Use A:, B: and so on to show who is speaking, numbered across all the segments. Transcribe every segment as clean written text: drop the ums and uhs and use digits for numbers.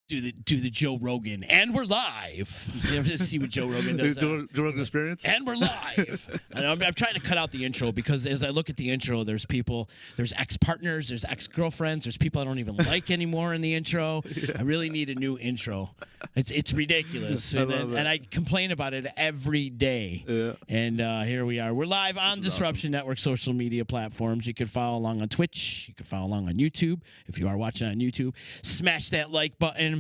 A: do the Joe Rogan, and we're live. You ever see what Joe Rogan does?
B: Joe Rogan Experience?
A: And we're live. And I'm trying to cut out the intro because as I look at the intro, there's people, there's ex-partners, there's ex-girlfriends, there's people I don't even like anymore in the intro. Yeah. I really need a new intro. It's ridiculous. And I complain about it every day. Yeah. And here we are. We're live on Disruption Network social media platforms. You can follow along on Twitch. You can follow along on YouTube. If you are watching on YouTube, smash that like button.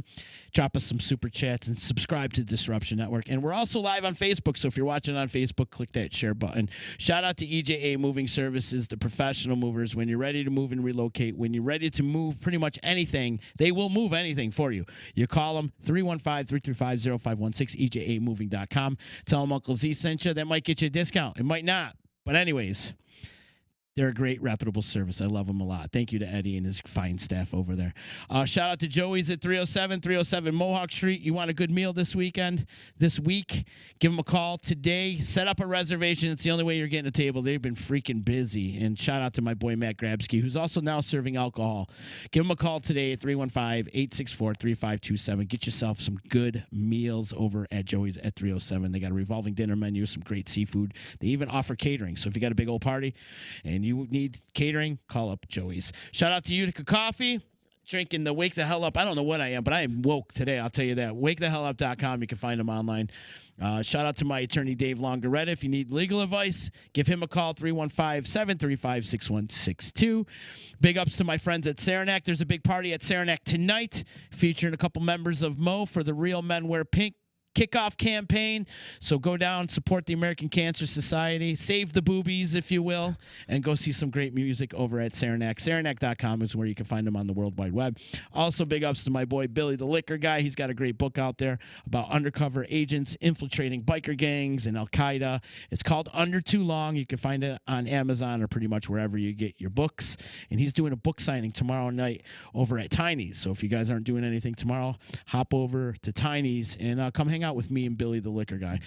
A: Drop us some super chats and subscribe to Disruption Network. And we're also live on Facebook, so if you're watching on Facebook, click that share button. Shout out to EJA Moving Services, the professional movers. When you're ready to move and relocate, when you're ready to move pretty much anything, they will move anything for you. You call them 315-335-0516, EJAmoving.com. Tell them Uncle Z sent you. That might get you a discount. It might not. But anyways, they're a great, reputable service. I love them a lot. Thank you to Eddie and his fine staff over there. Shout out to Joey's at 307 Mohawk Street. You want a good meal this week? Give them a call today. Set up a reservation. It's the only way you're getting a table. They've been freaking busy. And shout out to my boy Matt Grabsky, who's also now serving alcohol. Give them a call today at 315-864-3527. Get yourself some good meals over at Joey's at 307. They got a revolving dinner menu, some great seafood. They even offer catering. So if you got a big old party and you need catering, call up Joey's. Shout out to Utica Coffee. Drinking the Wake the Hell Up. I don't know what I am, but I am woke today. I'll tell you that. WakeTheHellUp.com. You can find them online. Shout out to my attorney, Dave Longaretta. If you need legal advice, give him a call, 315-735-6162. Big ups to my friends at Saranac. There's a big party at Saranac tonight featuring a couple members of Mo for the Real Men Wear Pink kickoff campaign. So go down, support the American Cancer Society, save the boobies, if you will, and go see some great music over at Saranac. Saranac.com is where you can find them on the World Wide Web. Also, big ups to my boy Billy the Liquor Guy. He's got a great book out there about undercover agents infiltrating biker gangs and Al-Qaeda. It's called Under Too Long. You can find it on Amazon or pretty much wherever you get your books. And he's doing a book signing tomorrow night over at Tiny's. So if you guys aren't doing anything tomorrow, hop over to Tiny's and come hang out with me and Billy the Liquor Guy.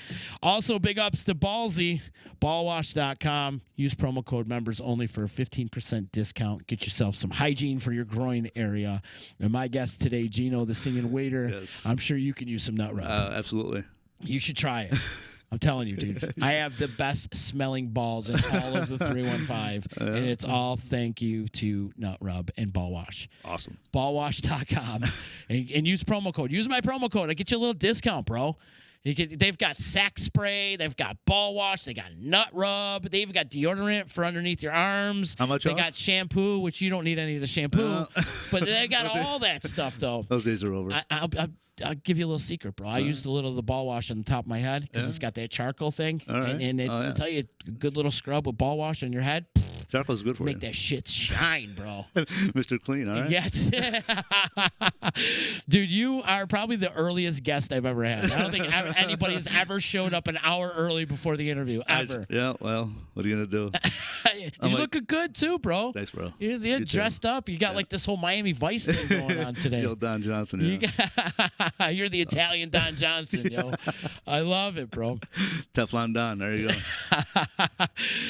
A: Also, big ups to Ballsy, ballwash.com. Use promo code members only for a 15% discount. Get yourself some hygiene for your groin area. And my guest today, Gino, the singing waiter, yes. I'm sure you can use some nut rub.
B: Absolutely.
A: You should try it. I'm telling you, dude. I have the best smelling balls in all of the 315, and it's all thank you to Nut Rub and Ball Wash.
B: Awesome.
A: Ballwash.com and use promo code. Use my promo code. I get you a little discount, bro. They've got sack spray. They've got ball wash. They got nut rub. They've got deodorant for underneath your arms.
B: How much?
A: They got shampoo, which you don't need any of the shampoo. But they got all that stuff, though.
B: Those days are over.
A: I'll give you a little secret, bro. I used a little of the ball wash on the top of my head because it's got that charcoal thing. Right. And I'll tell you, a good little scrub with ball wash on your head.
B: Charcoal's good for you.
A: Make that shit shine, bro.
B: Mr. Clean, all right?
A: Yes. Dude, you are probably the earliest guest I've ever had. I don't think anybody has ever showed up an hour early before the interview, ever.
B: Yeah, well, what are you going to do?
A: You're looking good, too, bro.
B: Thanks, bro.
A: You're dressed up. You got like this whole Miami Vice thing going on today.
B: Yo, Don Johnson, yeah.
A: You're the Italian Don Johnson, yo. I love it, bro.
B: Teflon Don, there you go.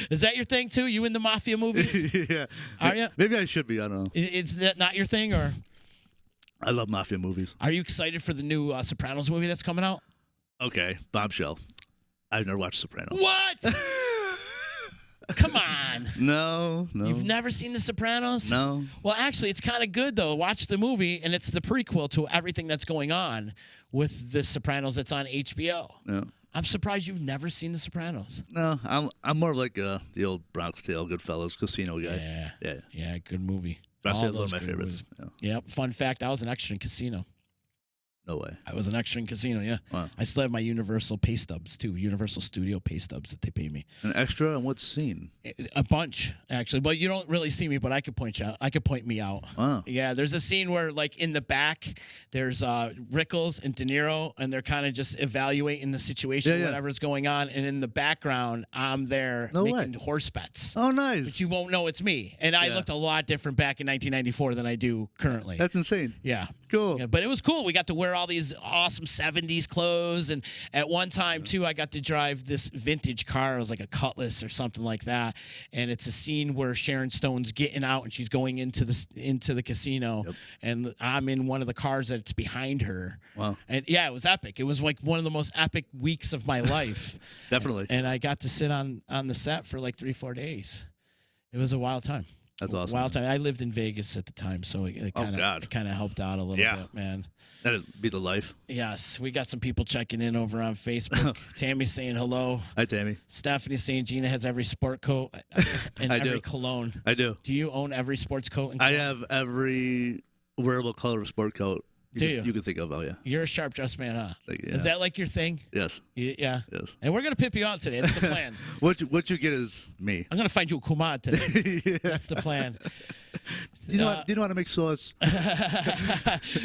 A: Is that your thing, too? You in the mafia movies?
B: Yeah.
A: Are you?
B: Maybe I should be. I don't know.
A: It's not your thing, or?
B: I love mafia movies.
A: Are you excited for the new Sopranos movie that's coming out?
B: Okay, bombshell. I've never watched Sopranos.
A: What? Come on.
B: No.
A: You've never seen The Sopranos?
B: No.
A: Well, actually, it's kind of good, though. Watch the movie, and it's the prequel to everything that's going on with The Sopranos that's on HBO.
B: Yeah.
A: I'm surprised you've never seen The Sopranos.
B: No, I'm more like the old Bronx Tale, Goodfellas, Casino guy.
A: Yeah, good movie.
B: Bronx Tale's one of my favorites.
A: Yeah. Fun fact, I was an extra in Casino.
B: No way.
A: I was an extra in Casino, yeah.
B: Wow.
A: I still have my Universal pay stubs, too. Universal Studio pay stubs that they pay me.
B: An extra on what scene?
A: A bunch, actually. But you don't really see me, but I could point me out.
B: Wow.
A: Yeah, there's a scene where, like, in the back, there's Rickles and De Niro, and they're kind of just evaluating the situation, whatever's going on. And in the background, I'm there making horse bets.
B: Oh, nice.
A: But you won't know it's me. And I looked a lot different back in 1994 than I do currently.
B: That's insane.
A: Yeah.
B: Cool.
A: Yeah, but it was cool. We got to wear all these awesome 70s clothes. And at one time, too, I got to drive this vintage car. It was like a Cutlass or something like that. And it's a scene where Sharon Stone's getting out and she's going into the casino.
B: Yep.
A: And I'm in one of the cars that's behind her.
B: Wow.
A: And yeah, it was epic. It was like one of the most epic weeks of my life.
B: Definitely.
A: And I got to sit on the set for like 3-4 days. It was a wild time.
B: That's awesome.
A: Wild time. I lived in Vegas at the time, so it kind of helped out a little bit, man.
B: That'd be the life.
A: Yes, we got some people checking in over on Facebook. Tammy's saying hello.
B: Hi, Tammy.
A: Stephanie's saying Gina has every sport coat and every cologne.
B: I do.
A: Do you own every sports coat? And
B: I have every wearable color of sport coat you can think of. Oh, yeah.
A: You're a sharp dressed man, huh?
B: Yeah.
A: Is that like your thing?
B: Yes.
A: Yeah.
B: Yes.
A: And we're going to pimp you out today. That's the plan.
B: What you get is me.
A: I'm going to find you a kumad today.
B: Yeah.
A: That's the plan.
B: Do you know how to make sauce?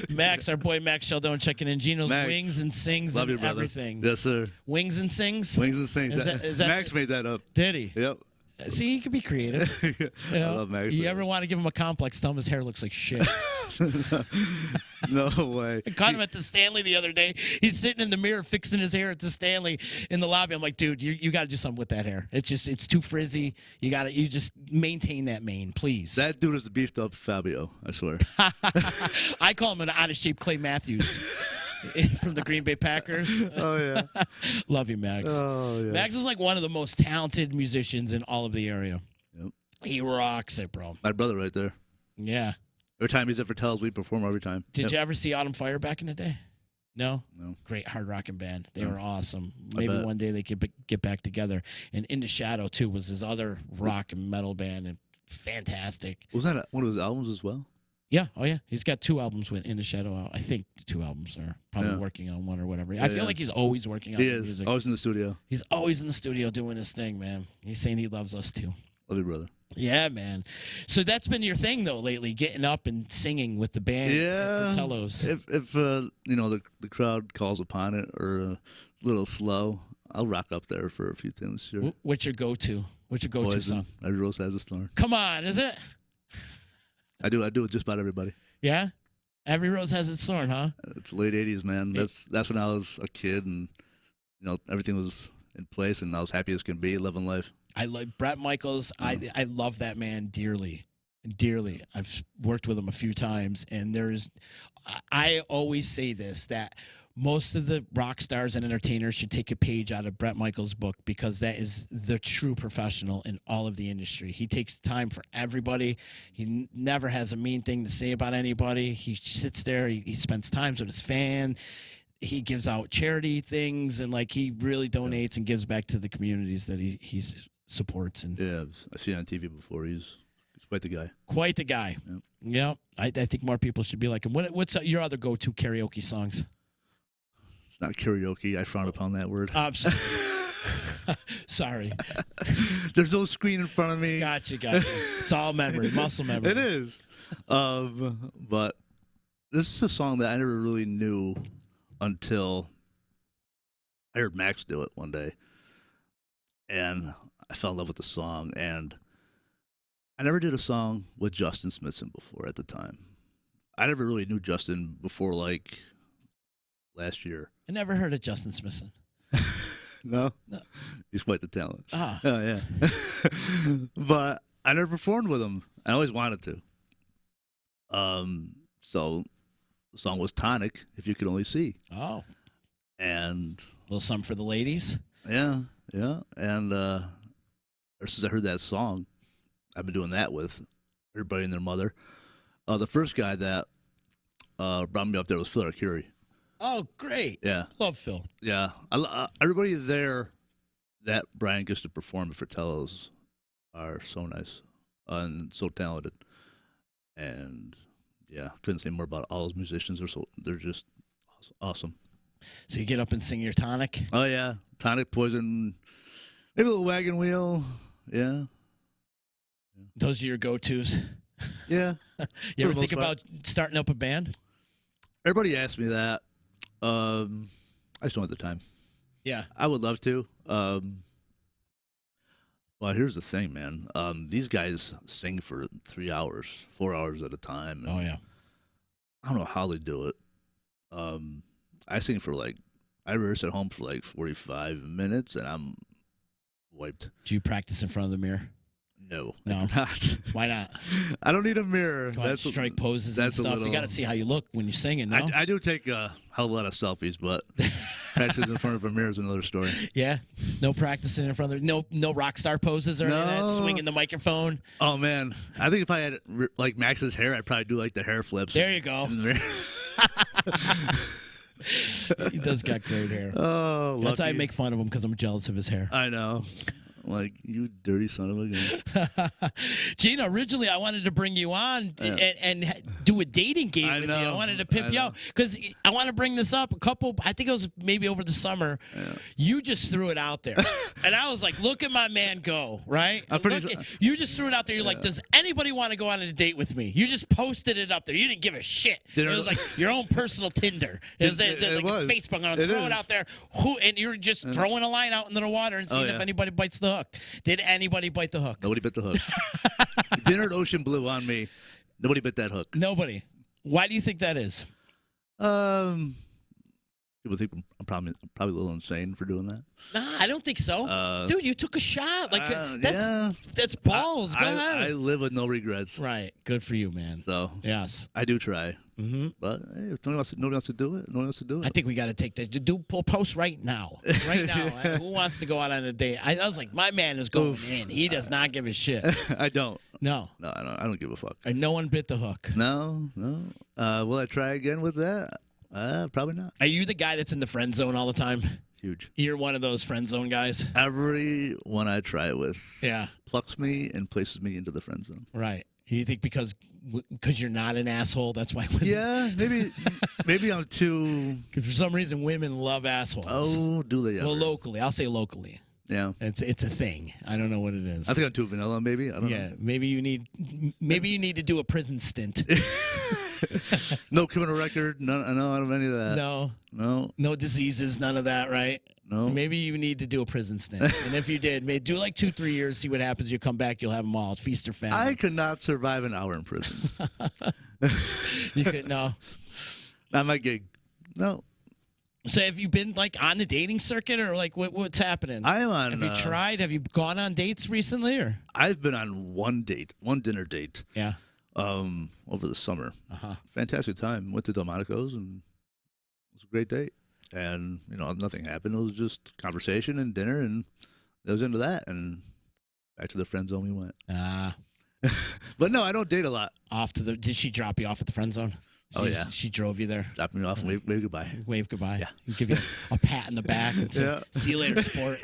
A: Max, our boy Max Sheldon checking in. Gino's
B: Max.
A: Wings and Sings
B: Love
A: and
B: you, brother.
A: everything.
B: Yes, sir.
A: Wings and Sings?
B: Wings and Sings.
A: Is that
B: Max made that up.
A: Did he?
B: Yep.
A: See, he could be creative. You know?
B: I love Max.
A: You ever want to give him a complex, tell him his hair looks like shit.
B: No way.
A: I caught him at the Stanley the other day. He's sitting in the mirror fixing his hair at the Stanley in the lobby. I'm like, dude, you got to do something with that hair. It's too frizzy. You just maintain that mane, please.
B: That dude is the beefed up Fabio, I swear.
A: I call him an out-of-shape Clay Matthews from the Green Bay Packers.
B: Oh, yeah.
A: Love you, Max.
B: Oh, yeah.
A: Max is like one of the most talented musicians in all of the area.
B: Yep.
A: He rocks it, bro.
B: My brother right there.
A: Yeah.
B: Every time he's ever tells, we perform every time.
A: Did you ever see Autumn Fire back in the day? No?
B: No.
A: Great hard rocking band. They
B: No.
A: were awesome.
B: I
A: Maybe
B: bet.
A: one day they could get back together. And In the Shadow, too, was his other rock and metal band. And fantastic.
B: Was that one of his albums as well?
A: Yeah. Oh, yeah. He's got 2 albums with In the Shadow out. I think 2 albums are probably
B: Yeah.
A: working on one or whatever. I feel like he's always working on
B: He is.
A: music.
B: Always in the studio.
A: He's always in the studio doing his thing, man. He's saying he loves us, too.
B: Love you, brother.
A: Yeah, man. So that's been your thing, though, lately, getting up and singing with the bands
B: Yeah.
A: at Fratello's.
B: If the crowd calls upon it or a little slow, I'll rock up there for a few tunes. Sure.
A: What's your go-to? What's your go-to
B: Poison.
A: song?
B: Every Rose Has a Thorn.
A: Come on, is it?
B: I do it just about everybody.
A: Yeah? Every rose has its thorn, huh?
B: It's the late '80s, man. That's when I was a kid, and everything was in place, and I was happy as can be, living life.
A: I like Brett Michaels. I love that man dearly. Dearly. I've worked with him a few times, and I always say this, that most of the rock stars and entertainers should take a page out of Brett Michaels' book, because that is the true professional in all of the industry. He takes time for everybody. He never has a mean thing to say about anybody. He sits there. He spends time with his fan. He gives out charity things, and like he really donates and gives back to the communities that he supports. And
B: Yeah, I've seen it on TV before. He's quite the guy.
A: quite the guy.
B: Yep.
A: Yeah, I think more people should be like him. What's your other go-to karaoke songs?
B: It's not karaoke. I frown upon that word.
A: I'm sorry. Sorry.
B: There's no screen in front of me.
A: Gotcha. It's all memory, muscle memory.
B: It is. But this is a song that I never really knew until I heard Max do it one day. And I fell in love with the song. And I never did a song with Justin Smithson before at the time. I never really knew Justin before, like, last year.
A: I never heard of Justin Smithson.
B: No?
A: No.
B: He's quite the talent.
A: Ah.
B: Oh, yeah. But I never performed with him. I always wanted to. So the song was Tonic, If You Could Only See.
A: Oh.
B: And
A: A little something for the ladies.
B: yeah. And ever since I heard that song, I've been doing that with everybody and their mother. The first guy that brought me up there was Phil Arcuri.
A: Oh, great.
B: Yeah.
A: Love Phil.
B: Yeah. Everybody there that Brian gets to perform at Fratello's are so nice and so talented. And yeah, couldn't say more about all those musicians. They're just awesome.
A: So you get up and sing your Tonic?
B: Oh yeah, Tonic, Poison, maybe a little Wagon Wheel. Yeah.
A: Those are your go-tos?
B: Yeah.
A: You ever
B: the
A: think
B: most part.
A: about starting up a band?
B: Everybody asked me that. I just don't have the time.
A: Yeah.
B: I would love to. Well, here's the thing, man. These guys sing for 3 hours, 4 hours at a time.
A: Oh, yeah.
B: I don't know how they do it. I sing for I rehearse at home for 45 minutes, and I'm wiped.
A: Do you practice in front of the mirrar?
B: No,
A: No.
B: I do not.
A: Why not?
B: I don't need a mirror.
A: Come on, strike poses and stuff. You got to see how you look when you're singing, no?
B: I do take a hell of a lot of selfies, but practice in front of a mirror is another story.
A: Yeah, no practicing in front of no rock star poses or any of that. Swinging the microphone.
B: Oh man, I think if I had Max's hair, I'd probably do the hair flips.
A: There you go. He does got great hair.
B: Oh,
A: that's why I make fun of him, because I'm jealous of his hair.
B: I know. You dirty son of a gun.
A: Gino, originally I wanted to bring you on and do a dating game with you. I wanted to pimp you out because I want to bring this up. I think it was maybe over the summer. Yeah. You just threw it out there. And I was like, look at my man go, right? You just threw it out there. You're like, does anybody want to go on a date with me? You just posted it up there. You didn't give a shit. It was like your own personal Tinder. It was like Facebook. I'm going to throw it out there. And you're just throwing a line out into the water and seeing if anybody bites the hook. Did anybody bite the hook?
B: Nobody bit the hook. Dinner at Ocean Blue on me. Nobody bit that hook.
A: Nobody. Why do you think that is?
B: People think I'm probably a little insane for doing that.
A: Nah, I don't think so. Dude, you took a shot. That's balls. Go ahead.
B: I live with no regrets.
A: Right. Good for you, man.
B: So
A: yes,
B: I do try.
A: Mm-hmm.
B: But hey, if nobody else to do it, no one else to do it.
A: I think we got to take that. Do post right now. Right now. Who wants to go out on a date? I was like, my man is going in. He does not give a shit.
B: I don't.
A: No.
B: No, I don't give a fuck.
A: And no one bit the hook.
B: No. Will I try again with that? Probably not.
A: Are you the guy that's in the friend zone all the time?
B: Huge.
A: You're one of those friend zone guys?
B: Everyone I try it with plucks me and places me into the friend zone.
A: Right. You think because you're not an asshole, that's why women...
B: Yeah, maybe I'm too...
A: For some reason, women love assholes.
B: Oh, do they ever?
A: Well, locally. I'll say locally.
B: Yeah.
A: It's a thing. I don't know what it is.
B: I think I'm too vanilla, maybe. I don't know.
A: Maybe you need to do a prison stint.
B: No criminal record. No, I don't have any of that.
A: No diseases. None of that. Right.
B: No.
A: Maybe you need to do a prison stint. And if you did, maybe do 2-3 years, see what happens. You come back, you'll have them all. Feast or famine.
B: I could not survive an hour in prison.
A: You could no.
B: Not my gig. No.
A: So have you been on the dating circuit, or what's happening?
B: I'm on.
A: Have you tried? Have you gone on dates recently, or?
B: I've been on one dinner date.
A: Yeah.
B: Over the summer.
A: Uh-huh.
B: Fantastic time. Went to Delmonico's and it was a great date. And nothing happened. It was just conversation and dinner, and it was into that. And back to the friend zone we went. But no, I don't date a lot.
A: Did she drop you off at the friend zone? She drove you there.
B: Dropped me off and wave goodbye.
A: Wave goodbye.
B: Yeah.
A: Give you a pat in the back and say, see you later, sport.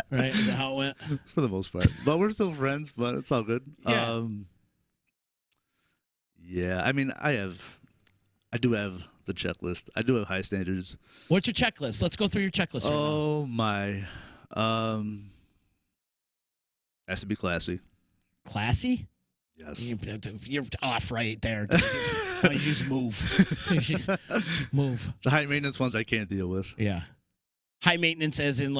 A: Right? Is that how it went?
B: For the most part. But we're still friends, but it's all good.
A: Yeah.
B: Yeah, I mean, I do have the checklist. I do have high standards.
A: What's your checklist? Let's go through your checklist right now.
B: Oh, my. Has to be classy.
A: Classy?
B: Yes.
A: You're off right there. Why don't you just move? Move.
B: The high maintenance ones I can't deal with.
A: Yeah. High maintenance as in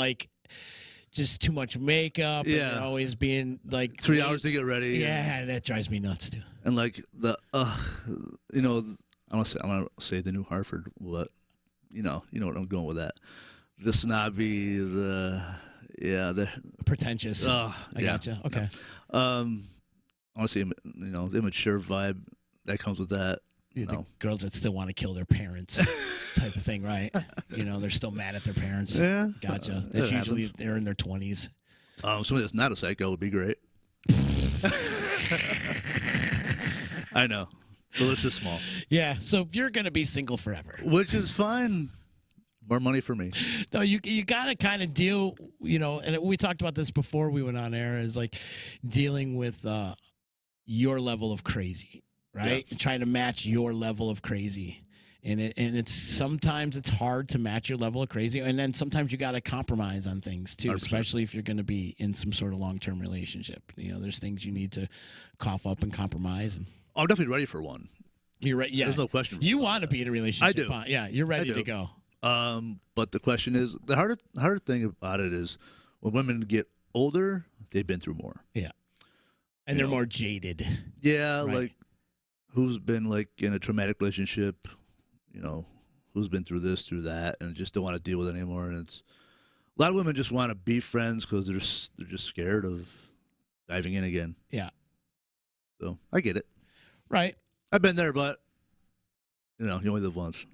A: just too much makeup.
B: Yeah.
A: And always being
B: 3 hours to get ready.
A: Yeah, that drives me nuts too.
B: And I want to say the New Hartford, but you know what I'm going with that. The snobby, the
A: pretentious. I gotcha. Okay.
B: I want to say the immature vibe that comes with that.
A: The girls that still want to kill their parents type of thing, right? They're still mad at their parents.
B: Yeah.
A: Gotcha. That's usually they're in their 20s.
B: Somebody that's not a psycho would be great. I know. The list is small.
A: Yeah, so you're going to be single forever.
B: Which is fine. More money for me.
A: No, you got to kind of deal, and we talked about this before we went on air, is dealing with your level of crazy, right? Yeah. Trying to match your level of crazy. And it's sometimes it's hard to match your level of crazy, and then sometimes you got to compromise on things too, 100%. Especially if you're going to be in some sort of long-term relationship. There's things you need to cough up and compromise. And
B: I'm definitely ready for one.
A: You're right. Yeah,
B: there's no question.
A: You want to be in a relationship?
B: I do.
A: Yeah, you're ready to go.
B: But the question is, the harder thing about it is when women get older, they've been through more.
A: Yeah, and they're more jaded.
B: Yeah,
A: right.
B: who's been like in a traumatic relationship, who's been through this, through that, and just don't want to deal with it anymore. And it's a lot of women just want to be friends because they're just scared of diving in again.
A: Yeah.
B: So I get it.
A: Right.
B: I've been there, but you only live once.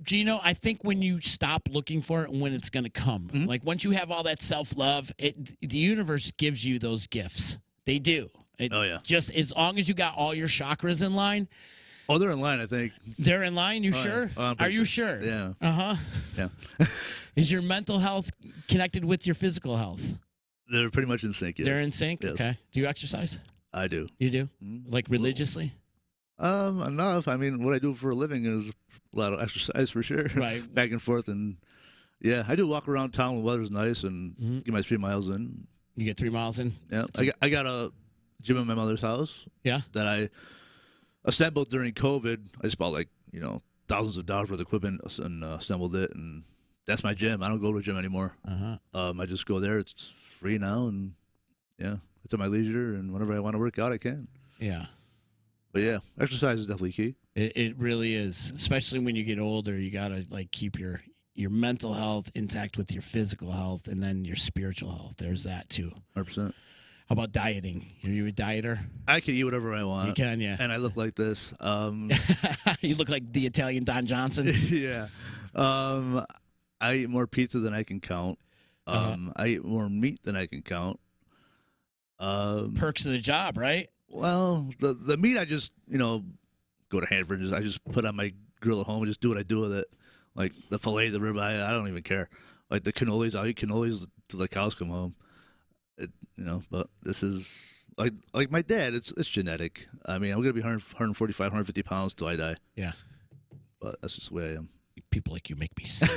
A: Gino, I think when you stop looking for it and when it's going to come, like once you have all that self-love, the universe gives you those gifts. They do.
B: Oh, yeah.
A: Just as long as you got all your chakras in line.
B: Oh, they're in line, I think.
A: They're in line? You sure?
B: Yeah.
A: Are you sure?
B: Yeah.
A: Uh-huh.
B: Yeah.
A: Is your mental health connected with your physical health?
B: They're pretty much in sync, yes.
A: They're in sync?
B: Yes.
A: Okay. Do you exercise?
B: I do.
A: You do? Like religiously?
B: Enough. I mean, what I do for a living is a lot of exercise for sure.
A: Right.
B: Back and forth. And, yeah, I do walk around town when the weather's nice and get my 3 miles in.
A: You get 3 miles in?
B: Yeah. I got a gym at my mother's house.
A: Yeah.
B: That I assembled during COVID. I just bought thousands of dollars worth of equipment and assembled it, and that's my gym. I don't go to a gym anymore. I just go there. It's free now, and yeah, it's at my leisure, and whenever I want to work out, I can.
A: Yeah.
B: But yeah, exercise is definitely key.
A: It really is, especially when you get older. You gotta keep your mental health intact with your physical health, and then your spiritual health. There's that too.
B: 100%.
A: How about dieting? Are you a dieter?
B: I can eat whatever I want.
A: You can, yeah.
B: And I look like this.
A: You look like the Italian Don Johnson.
B: Yeah. I eat more pizza than I can count. I eat more meat than I can count.
A: Perks of the job, right?
B: Well, the meat I just, go to Hanford. I just put on my grill at home and just do what I do with it. Like the filet, the ribeye, I don't even care. Like the cannolis, I'll eat cannolis till the cows come home. But this is like my dad. It's genetic. I mean, I'm gonna be 145, 150 pounds till I die.
A: Yeah,
B: but that's just the way I am.
A: People like you make me sick.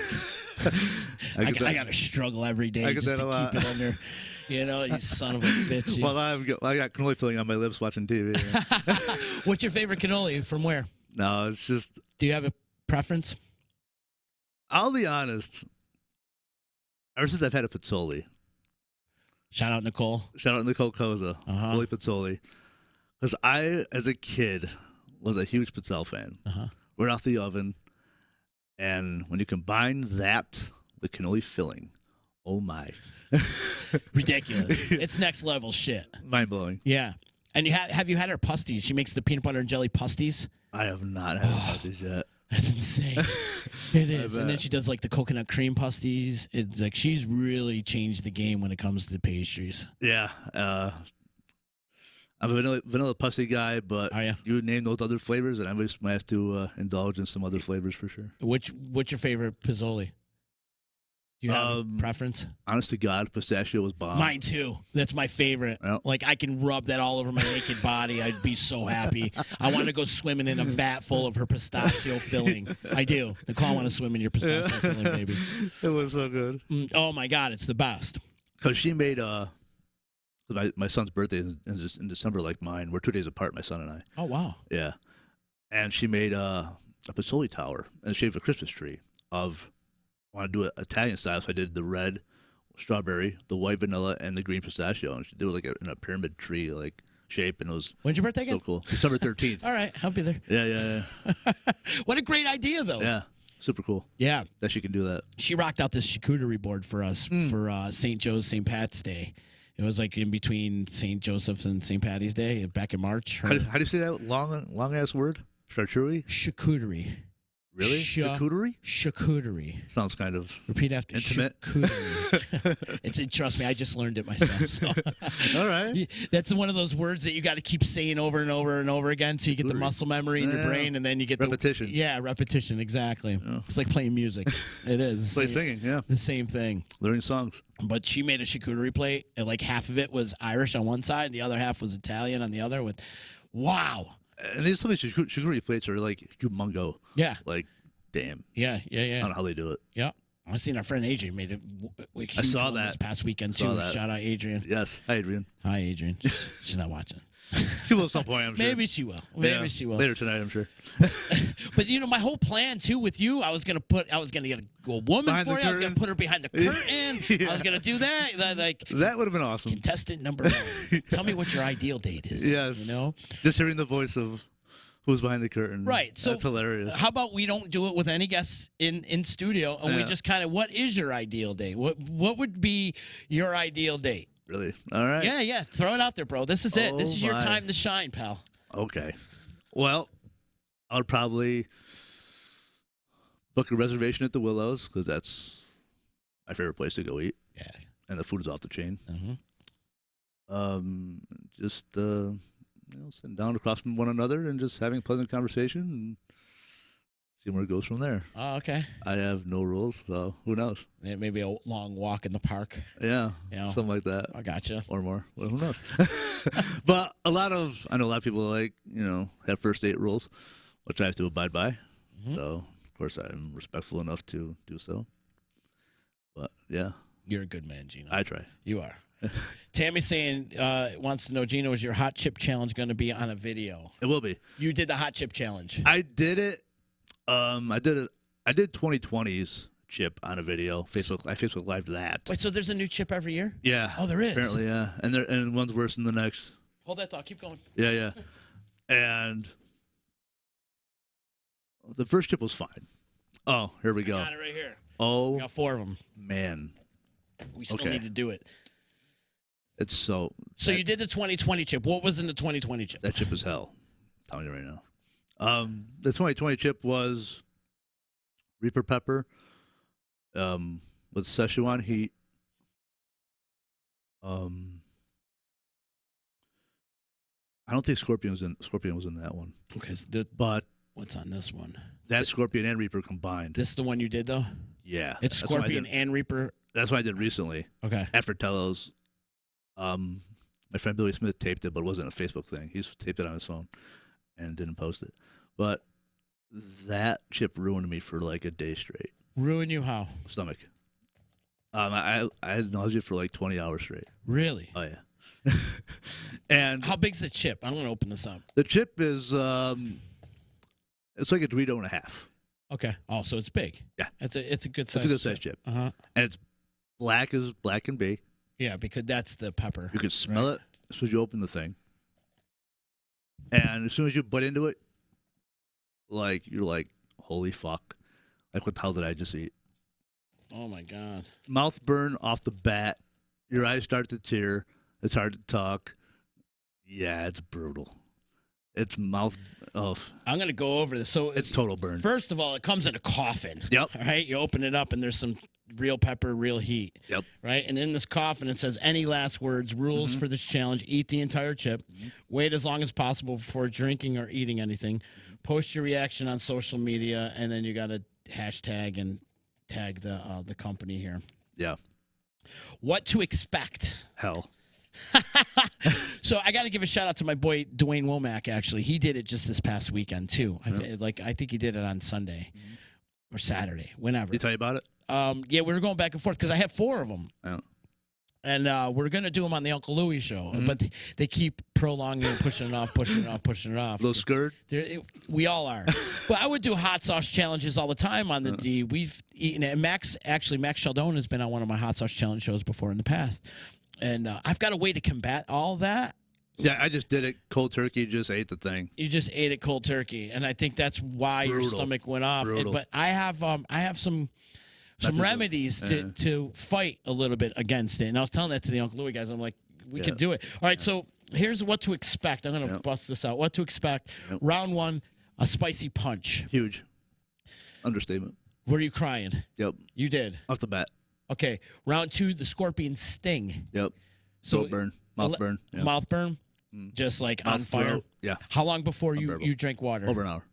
A: I gotta struggle every day just to keep it under. You son of a bitch.
B: Well, I got cannoli filling on my lips watching TV. Yeah.
A: What's your favorite cannoli? From where?
B: No, it's just.
A: Do you have a preference?
B: I'll be honest. Ever since I've had a Pizzoli.
A: Shout out Nicole.
B: Shout out Nicole Koza. Holy Pizzoli. Because I, as a kid, was a huge Pizzelle fan. Right off the oven. And when you combine that with cannoli filling, oh my.
A: Ridiculous. It's next level shit.
B: Mind blowing.
A: Yeah. And have you had her pasties? She makes the peanut butter and jelly pasties.
B: I have not had pasties yet.
A: That's insane. It is. And then she does the coconut cream pasties. It's she's really changed the game when it comes to pastries.
B: Yeah. I'm a vanilla pasty guy, but you name those other flavors, and I just might have to indulge in some other flavors for sure.
A: What's your favorite pizzoli? Do you have a preference?
B: Honest to God, pistachio was bomb.
A: Mine too. That's my favorite. Yep. I can rub that all over my naked body. I'd be so happy. I want to go swimming in a vat full of her pistachio filling. I do. Nicole, I want to swim in your pistachio filling, baby.
B: It was so good.
A: Oh my God, it's the best.
B: Because she made my son's birthday is in December, like mine. We're 2 days apart, my son and I.
A: Oh wow.
B: Yeah, and she made a Pizzoli tower and shaped a Christmas tree of. I want to do it Italian style, so I did the red strawberry, the white vanilla, and the green pistachio, and she did it in a pyramid tree shape, and it was.
A: When's your birthday again?
B: So cool. December 13th.
A: All right, I'll be there.
B: Yeah.
A: What a great idea, though.
B: Yeah, super cool.
A: Yeah,
B: that she can do that.
A: She rocked out this charcuterie board for us for St. Joe's St. Pat's Day. It was in between St. Joseph's and St. Patty's Day back in March.
B: How do you say that long ass word? Charcuterie.
A: Charcuterie.
B: Really? Charcuterie?
A: Charcuterie.
B: Sounds kind of
A: repeat after
B: intimate.
A: Charcuterie. Trust me, I just learned it myself. So.
B: All right.
A: That's one of those words that you got to keep saying over and over and over again so you get the muscle memory in your brain, and then you get
B: repetition.
A: Repetition, exactly. Yeah. It's like playing music. It is.
B: It's like singing, yeah.
A: The same thing.
B: Learning songs.
A: But she made a charcuterie plate, and half of it was Irish on one side, and the other half was Italian on the other. Wow.
B: And some of these charcuterie plates are humongo.
A: Yeah.
B: Damn.
A: Yeah.
B: I don't know how they do it.
A: Yeah. I seen our friend Adrian made it.
B: I saw that
A: this past weekend too. Shout out Adrian.
B: Yes. Hi, Adrian.
A: Hi, Adrian. She's not watching.
B: She will at some point, I'm sure.
A: Maybe she will. Maybe she will.
B: Later tonight, I'm sure.
A: But my whole plan too with you, I was gonna get a woman
B: behind
A: for you. I was gonna put her behind the curtain. Yeah. I was gonna do that.
B: That would have been awesome.
A: Contestant number 1. Tell me what your ideal date is.
B: Yes. Just hearing the voice of who's behind the curtain.
A: Right. So
B: that's hilarious.
A: How about we don't do it with any guests in studio, and we just kind of, what is your ideal date? What would be your ideal date?
B: Really? All right.
A: Yeah. Throw it out there, bro. This is it. This is your time to shine, pal.
B: Okay. Well, I would probably book a reservation at the Willows because that's my favorite place to go eat.
A: Yeah.
B: And the food is off the chain.
A: Mm-hmm.
B: Just sitting down across from one another and just having a pleasant conversation and seeing where it goes from there.
A: Oh, okay.
B: I have no rules, so who knows?
A: Maybe a long walk in the park.
B: Yeah, something like that.
A: I gotcha.
B: Or more. Well, who knows? But I know a lot of people have first date rules, which I have to abide by. Mm-hmm. So, of course, I'm respectful enough to do so. But, yeah.
A: You're a good man, Gino.
B: I try.
A: You are. Tammy's saying, wants to know, Gino, is your hot chip challenge going to be on a video?
B: It will be.
A: You did the hot chip challenge.
B: I did it. I did 2020's chip on a video. I Facebook Live that.
A: Wait, so there's a new chip every year?
B: Yeah.
A: Oh, there is?
B: Apparently, yeah. And one's worse than the next.
A: Hold that thought. Keep going.
B: Yeah. And the first chip was fine. Oh, here we go.
A: I got it right here.
B: Oh.
A: We got 4 of them.
B: Man.
A: We still need to do it.
B: It's so
A: you did the 2020 chip. What was in the 2020 chip?
B: That chip is hell. I'm telling you right now. The 2020 chip was Reaper pepper with Szechuan heat. I don't think Scorpion was in that one.
A: Okay,
B: but
A: what's on this one?
B: That's Scorpion and Reaper combined.
A: This is the one you did though?
B: Yeah.
A: It's Scorpion and Reaper.
B: That's what I did recently.
A: Okay.
B: At Fratello's. My friend Billy Smith taped it, but it wasn't a Facebook thing. He's taped it on his phone and didn't post it. But that chip ruined me for like a day straight.
A: Ruin you how?
B: Stomach. I had nausea for like 20 hours straight.
A: Really?
B: Oh yeah. And
A: how big's the chip? I'm gonna open this up.
B: The chip is it's like a Dorito and a half.
A: Okay. Oh, so it's big.
B: Yeah.
A: It's a good size.
B: It's a good size chip.
A: And
B: it's black as black can be.
A: Yeah, because that's the pepper.
B: You can smell it as soon as you open the thing. And as soon as you bite into it, you're like, holy fuck. Like, what the hell did I just eat?
A: Oh, my God.
B: Mouth burn off the bat. Your eyes start to tear. It's hard to talk. Yeah, it's brutal. It's mouth. Oh.
A: I'm going to go over this. So
B: it's total burn.
A: First of all, it comes in a coffin.
B: Yep.
A: All right? You open it up, and there's some real pepper, real heat.
B: Yep.
A: Right? And in this coffin, it says, any last words, rules for this challenge, eat the entire chip, wait as long as possible before drinking or eating anything, post your reaction on social media, and then you got to hashtag and tag the company here.
B: Yeah.
A: What to expect?
B: Hell.
A: So I got to give a shout out to my boy Dwayne Womack. Actually, he did it just this past weekend too. I think he did it on Sunday or Saturday, whenever.
B: Did he tell you about it?
A: Yeah, we were going back and forth because I have 4 of them.
B: Oh.
A: And we're going to do them on the Uncle Louie show. But they keep prolonging and pushing it off.
B: A little scared?
A: We all are. But I would do hot sauce challenges all the time on the D. We've eaten it. And Max Sheldon has been on one of my hot sauce challenge shows before in the past. And I've got a way to combat all that.
B: Yeah, I just did it cold turkey. Just ate the thing.
A: You just ate it cold turkey. And I think that's why your stomach went off. But I have some remedies to fight a little bit against it. And I was telling that to the Uncle Louie guys. I'm like, we could do it. All right, so here's what to expect. I'm going to bust this out. What to expect. Round 1, a spicy punch.
B: Huge. Understatement.
A: Were you crying?
B: Yep.
A: You did?
B: Off the bat.
A: Okay. Round 2, the scorpion sting.
B: Yep. Throat burn. Mouth burn. Yep.
A: Mouth burn? Just like on fire?
B: Throat. Yeah.
A: How long before you drank water?
B: Over an hour.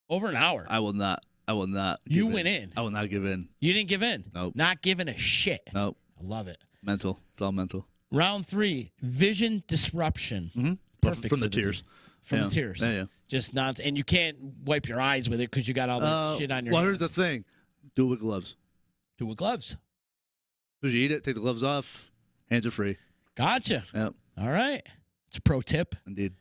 A: Over an hour?
B: I will not.
A: You went in.
B: I will not give in.
A: You didn't give in?
B: Nope.
A: Not giving a shit?
B: Nope.
A: I love it.
B: Mental. It's all mental.
A: Round 3, vision disruption.
B: Mm-hmm.
A: Perfect.
B: From the tears.
A: From the tears.
B: Yeah.
A: Just nonsense. And you can't wipe your eyes with it because you got all the shit on your hands.
B: Here's the thing. Do it with gloves.
A: Do it with gloves.
B: As soon as you eat it, take the gloves off. Hands are free.
A: Gotcha.
B: Yep.
A: All right. It's a pro tip.
B: Indeed.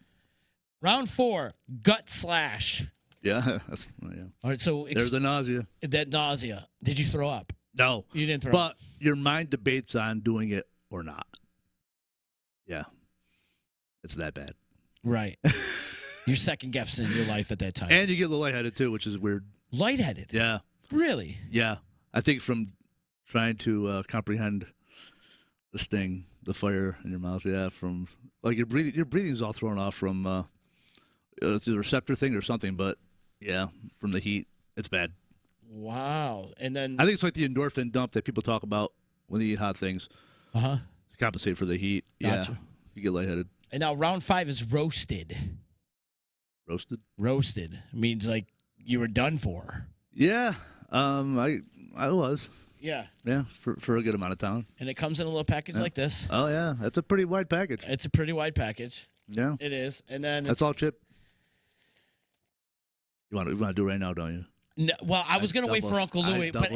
A: Round 4, gut slash.
B: Yeah.
A: All right, so
B: there's the nausea.
A: That nausea. Did you throw up?
B: No.
A: You didn't throw up.
B: But your mind debates on doing it or not. Yeah. It's that bad.
A: Right. You're second guessing your life at that time.
B: And you get a little lightheaded, too, which is weird.
A: Lightheaded?
B: Yeah.
A: Really?
B: Yeah. I think from trying to comprehend the sting, the fire in your mouth, from, like, your breathing's all thrown off from it's a receptor thing or something, but, yeah, from the heat, it's bad.
A: Wow. And then
B: I think it's like the endorphin dump that people talk about when they eat hot things.
A: Uh-huh.
B: To compensate for the heat.
A: Gotcha.
B: Yeah. You get lightheaded.
A: And now round 5 is roasted.
B: Roasted?
A: Roasted means like you were done for.
B: Yeah. I was.
A: Yeah.
B: Yeah, for a good amount of time.
A: And it comes in a little package like this.
B: Oh, yeah. That's a pretty wide package.
A: It's a pretty wide package.
B: Yeah.
A: It is. And then
B: that's all chip. You want to do it right now, don't you?
A: No, well, I was going to wait for Uncle Louie, but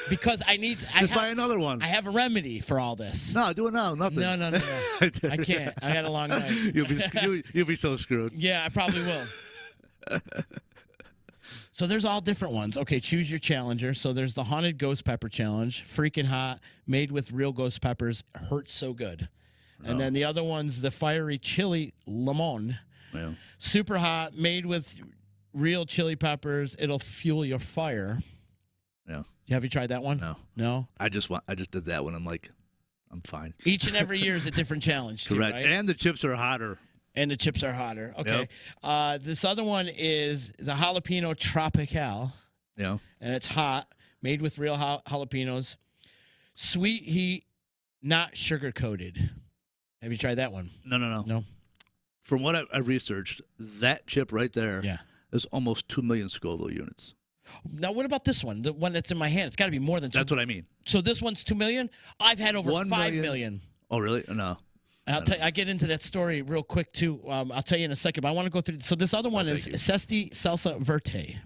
A: because I need.
B: Just buy another one.
A: I have a remedy for all this.
B: No, do it now. Nothing.
A: No. I can't. I got a long night.
B: You'll be so screwed.
A: Yeah, I probably will. So there's all different ones. Okay, choose your challenger. So there's the Haunted Ghost Pepper Challenge, freaking hot, made with real ghost peppers, hurts so good. And then the other one's the Fiery Chili Limon, super hot, made with real chili peppers. It'll fuel your fire.
B: Yeah.
A: Have you tried that one? No.
B: I just did that one. I'm like, I'm fine.
A: Each and every year is a different challenge.
B: Correct.
A: Too, right?
B: And the chips are hotter.
A: Okay. Yep. This other one is the Jalapeno Tropical.
B: Yeah.
A: And it's hot, made with real jalapenos. Sweet heat, not sugar coated. Have you tried that one?
B: No. From what I researched, that chip right there is almost 2 million Scoville units.
A: Now, what about this one? The one that's in my hand. It's got to be more than 2
B: That's what I mean.
A: So this one's 2 million? I've had over 5 million.
B: Oh, really? No.
A: I'll tell you, I get into that story real quick, too. I'll tell you in a second, but I want to go through. So this other one is Cesti Salsa Verde.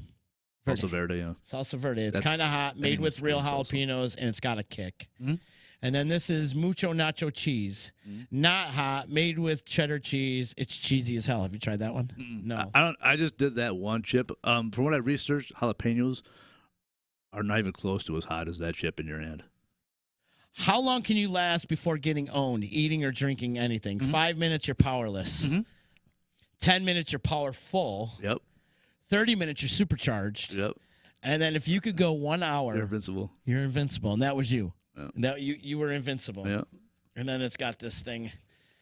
B: Salsa Verde, yeah.
A: Salsa Verde. It's kind of hot, made with real jalapenos, and it's got a kick. Mm-hmm. And then this is Mucho Nacho Cheese. Mm-hmm. Not hot, made with cheddar cheese. It's cheesy as hell. Have you tried that one? No.
B: I just did that one chip. From what I researched, jalapenos are not even close to as hot as that chip in your hand.
A: How long can you last before getting owned, eating or drinking anything? 5 minutes, you're powerless. 10 minutes, you're powerful.
B: Yep.
A: 30 minutes, you're supercharged.
B: Yep.
A: And then if you could go 1 hour,
B: you're invincible.
A: You're invincible, and that was you.
B: Yep.
A: That you were invincible.
B: Yep.
A: And then it's got this thing.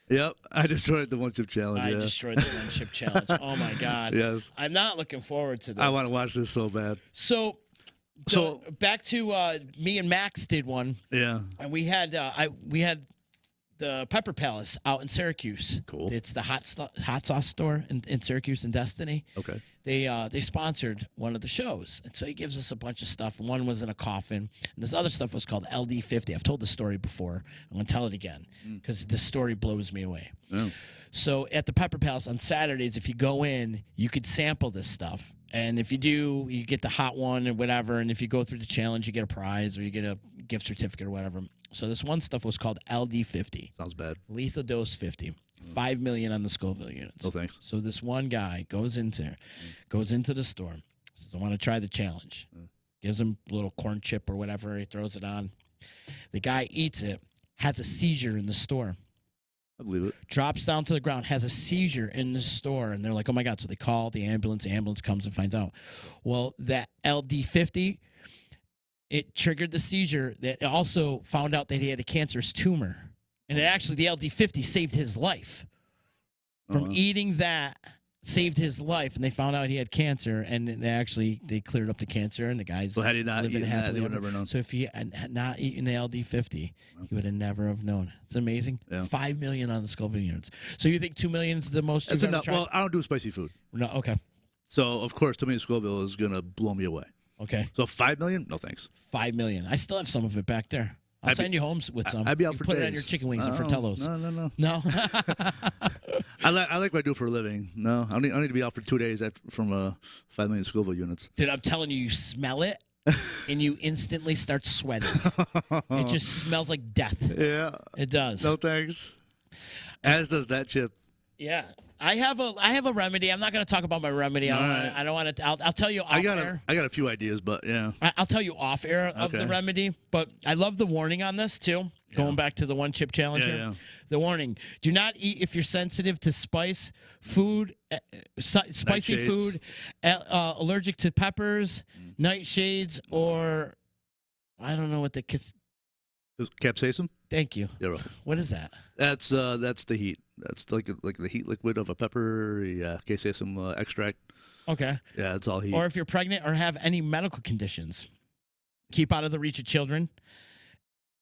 B: Yep. I destroyed the one chip challenge.
A: I destroyed the one chip challenge. Oh my God.
B: Yes.
A: I'm not looking forward to this.
B: I want to watch this so bad.
A: So back to me and Max did one.
B: Yeah.
A: And we had the Pepper Palace out in Syracuse.
B: Cool.
A: It's the hot sauce store in Syracuse and Destiny.
B: Okay.
A: They sponsored one of the shows, and so he gives us a bunch of stuff. One was in a coffin, and this other stuff was called LD50. I've told the story before. I'm going to tell it again because this story blows me away. Oh. So at the Pepper Palace on Saturdays, if you go in, you could sample this stuff. And if you do, you get the hot one or whatever. And if you go through the challenge, you get a prize or you get a gift certificate or whatever. So this one stuff was called LD50.
B: Sounds bad.
A: Lethal Dose 50. 5 million on the Scoville units.
B: Oh, thanks.
A: So this one guy goes into the store, says, I want to try the challenge. Gives him a little corn chip or whatever. He throws it on. The guy eats it, has a seizure in the store.
B: I believe it.
A: Drops down to the ground, has a seizure in the store. And they're like, oh, my God. So they call the ambulance. The ambulance comes and finds out. Well, that LD50, it triggered the seizure. That also found out that he had a cancerous tumor. And it actually, the LD50 saved his life. From eating that, saved his life. And they found out he had cancer. And they cleared up the cancer. And the guy's
B: had he not
A: living
B: eaten
A: happily.
B: that, they would never known.
A: So if he had not eaten the LD50, he would have never have known. It's amazing.
B: Yeah.
A: 5 million on the Scoville units. So you think 2 million is the most
B: That's
A: you've ever
B: enough.
A: tried?
B: Well, I don't do spicy food.
A: No, okay.
B: So, of course, 2 million Scoville is going to blow me away.
A: Okay.
B: So 5 million? No, thanks.
A: 5 million. I still have some of it back there. I'll send you home with some.
B: I'd be out
A: you
B: for
A: put
B: days.
A: it on your chicken wings and Fratellos.
B: No.
A: No?
B: I like what I do for a living. No, I need to be out for 2 days from 5 million Scoville units.
A: Dude, I'm telling you, you smell it, and you instantly start sweating. It just smells like death.
B: Yeah.
A: It does.
B: No thanks. As does that chip.
A: Yeah, I have a remedy. I'm not going to talk about my remedy. I don't want to. I'll tell you off air.
B: I got a few ideas, but yeah.
A: I'll tell you off air of the remedy. But I love the warning on this too. Yeah. Going back to the one chip challenge here. Yeah. The warning: do not eat if you're sensitive to spicy food, allergic to peppers, nightshades, or I don't know what the
B: capsaicin.
A: Thank you.
B: Yeah, right.
A: What is that?
B: That's the heat. That's like the heat liquid of a pepper. Yeah, capsaicin extract.
A: Okay.
B: Yeah, it's all heat.
A: Or if you're pregnant or have any medical conditions, keep out of the reach of children.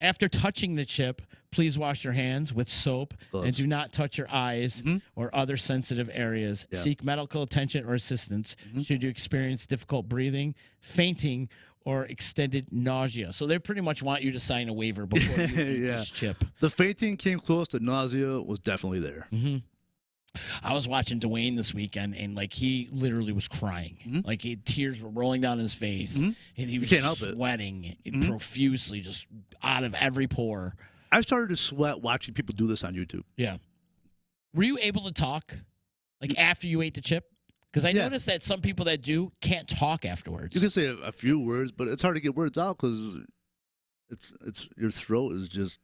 A: After touching the chip, please wash your hands with soap and do not touch your eyes or other sensitive areas. Yeah. Seek medical attention or assistance should you experience difficult breathing, fainting, or extended nausea. So they pretty much want you to sign a waiver before you eat this chip.
B: The fainting came close. The nausea was definitely there.
A: I was watching Dwayne this weekend, and like he literally was crying. Like tears were rolling down his face, and he was sweating profusely, just out of every pore.
B: I started to sweat watching people do this on YouTube.
A: Yeah. Were you able to talk like after you ate the chip? Because I noticed that some people that do can't talk afterwards.
B: You can say a few words, but it's hard to get words out because it's your throat is just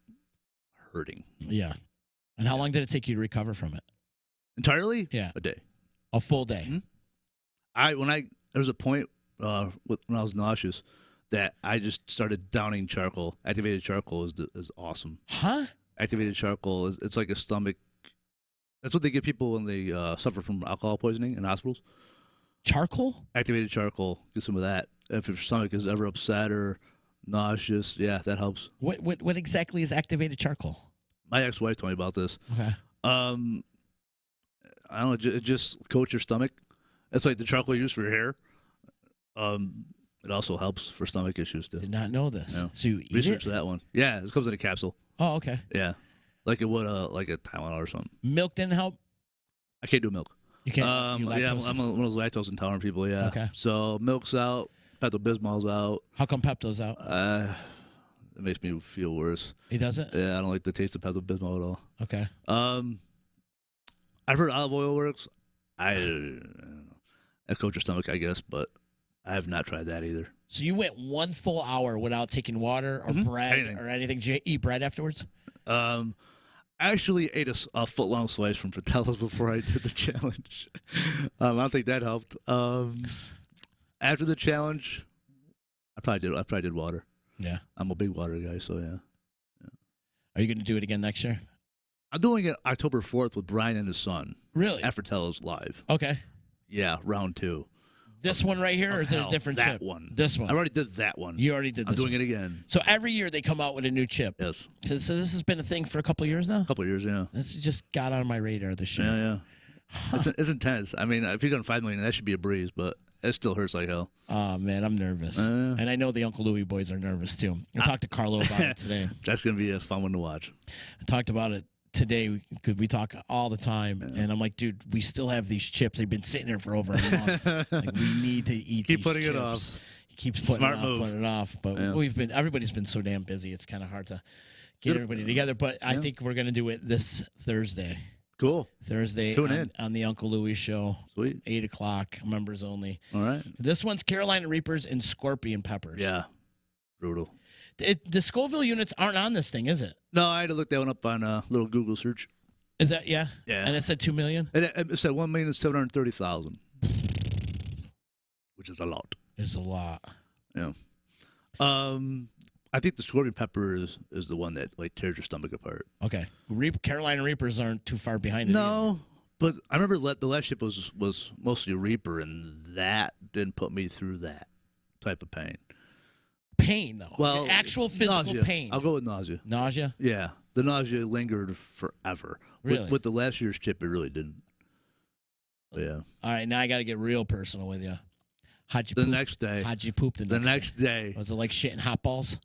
B: hurting.
A: Yeah. And how long did it take you to recover from it?
B: Entirely?
A: Yeah.
B: A day.
A: A full day.
B: There was a point when I was nauseous that I just started downing charcoal. Activated charcoal is awesome.
A: Huh?
B: Activated charcoal it's like a stomach. That's what they give people when they suffer from alcohol poisoning in hospitals.
A: Charcoal?
B: Activated charcoal. Get some of that. If your stomach is ever upset or nauseous, yeah, that helps.
A: What exactly is activated charcoal?
B: My ex-wife told me about this.
A: Okay.
B: I don't know. It just coats your stomach. It's like the charcoal you use for your hair. It also helps for stomach issues too.
A: Did not know this.
B: Yeah.
A: So you eat
B: Research that one. Yeah, it comes in a capsule.
A: Oh, okay.
B: Yeah, like it would like a Tylenol or something.
A: Milk didn't help.
B: I can't do milk.
A: You can't.
B: Yeah, I'm one of those lactose intolerant people. Yeah.
A: Okay.
B: So milk's out. Pepto-Bismol's out.
A: How come Pepto's out?
B: It makes me feel worse.
A: He doesn't?
B: Yeah, I don't like the taste of Pepto-Bismol at all.
A: Okay.
B: I've heard olive oil works. I don't know. That coats your stomach, I guess, but I have not tried that either.
A: So you went 1 full hour without taking water or bread or anything. Did you eat bread afterwards?
B: I actually ate a foot-long slice from Fratello's before I did the challenge. I don't think that helped. After the challenge, I probably did water.
A: Yeah.
B: I'm a big water guy, so yeah.
A: Are you going to do it again next year?
B: I'm doing it October 4th with Brian and his son.
A: Really?
B: At Fratello's live.
A: Okay.
B: Yeah, round 2.
A: This one right here, or is it a different chip?
B: That one.
A: This one.
B: I already did that one.
A: You already did this
B: I'm doing it again.
A: So every year they come out with a new chip.
B: Yes.
A: So this has been a thing for a couple of years now?
B: A couple of years, yeah.
A: This just got on my radar this year.
B: Yeah. Huh. It's intense. I mean, if you've done 5 million, that should be a breeze, but it still hurts like hell.
A: Oh, man, I'm nervous. And I know the Uncle Louie boys are nervous, too. I talked to Carlo about it today.
B: That's going to be a fun one to watch.
A: I talked about it today because we talk all the time, and I'm like, dude, we still have these chips. They've been sitting there for over a month. Like, we need to eat
B: Keep
A: these
B: putting
A: chips.
B: it off.
A: He keeps putting it off. But everybody's been so damn busy. It's kind of hard to get everybody together. But I think we're going to do it this Thursday.
B: Cool.
A: Thursday on the Uncle Louie show.
B: Sweet.
A: 8 o'clock, members only.
B: All right.
A: This one's Carolina Reapers and Scorpion Peppers.
B: Yeah. Brutal.
A: The Scoville units aren't on this thing, is it?
B: No, I had to look that one up on a little Google search.
A: Is that, yeah?
B: Yeah.
A: And it said 2 million?
B: And it said 1,730,000, which is a lot.
A: It's a lot.
B: Yeah. I think the Scorpion Pepper is the one that like tears your stomach apart.
A: Okay. Carolina Reapers aren't too far behind it.
B: No, but I remember the last ship was mostly a Reaper, and that didn't put me through that type of pain.
A: Pain, though?
B: Well,
A: actual physical
B: nausea.
A: pain?
B: I'll go with nausea.
A: Nausea?
B: Yeah. The nausea lingered forever.
A: Really?
B: With the last year's chip, it really didn't. But yeah.
A: All right, now I got to get real personal with you. How'd you poop?
B: Next day.
A: How'd you poop the next day? Was it like shitting hot balls?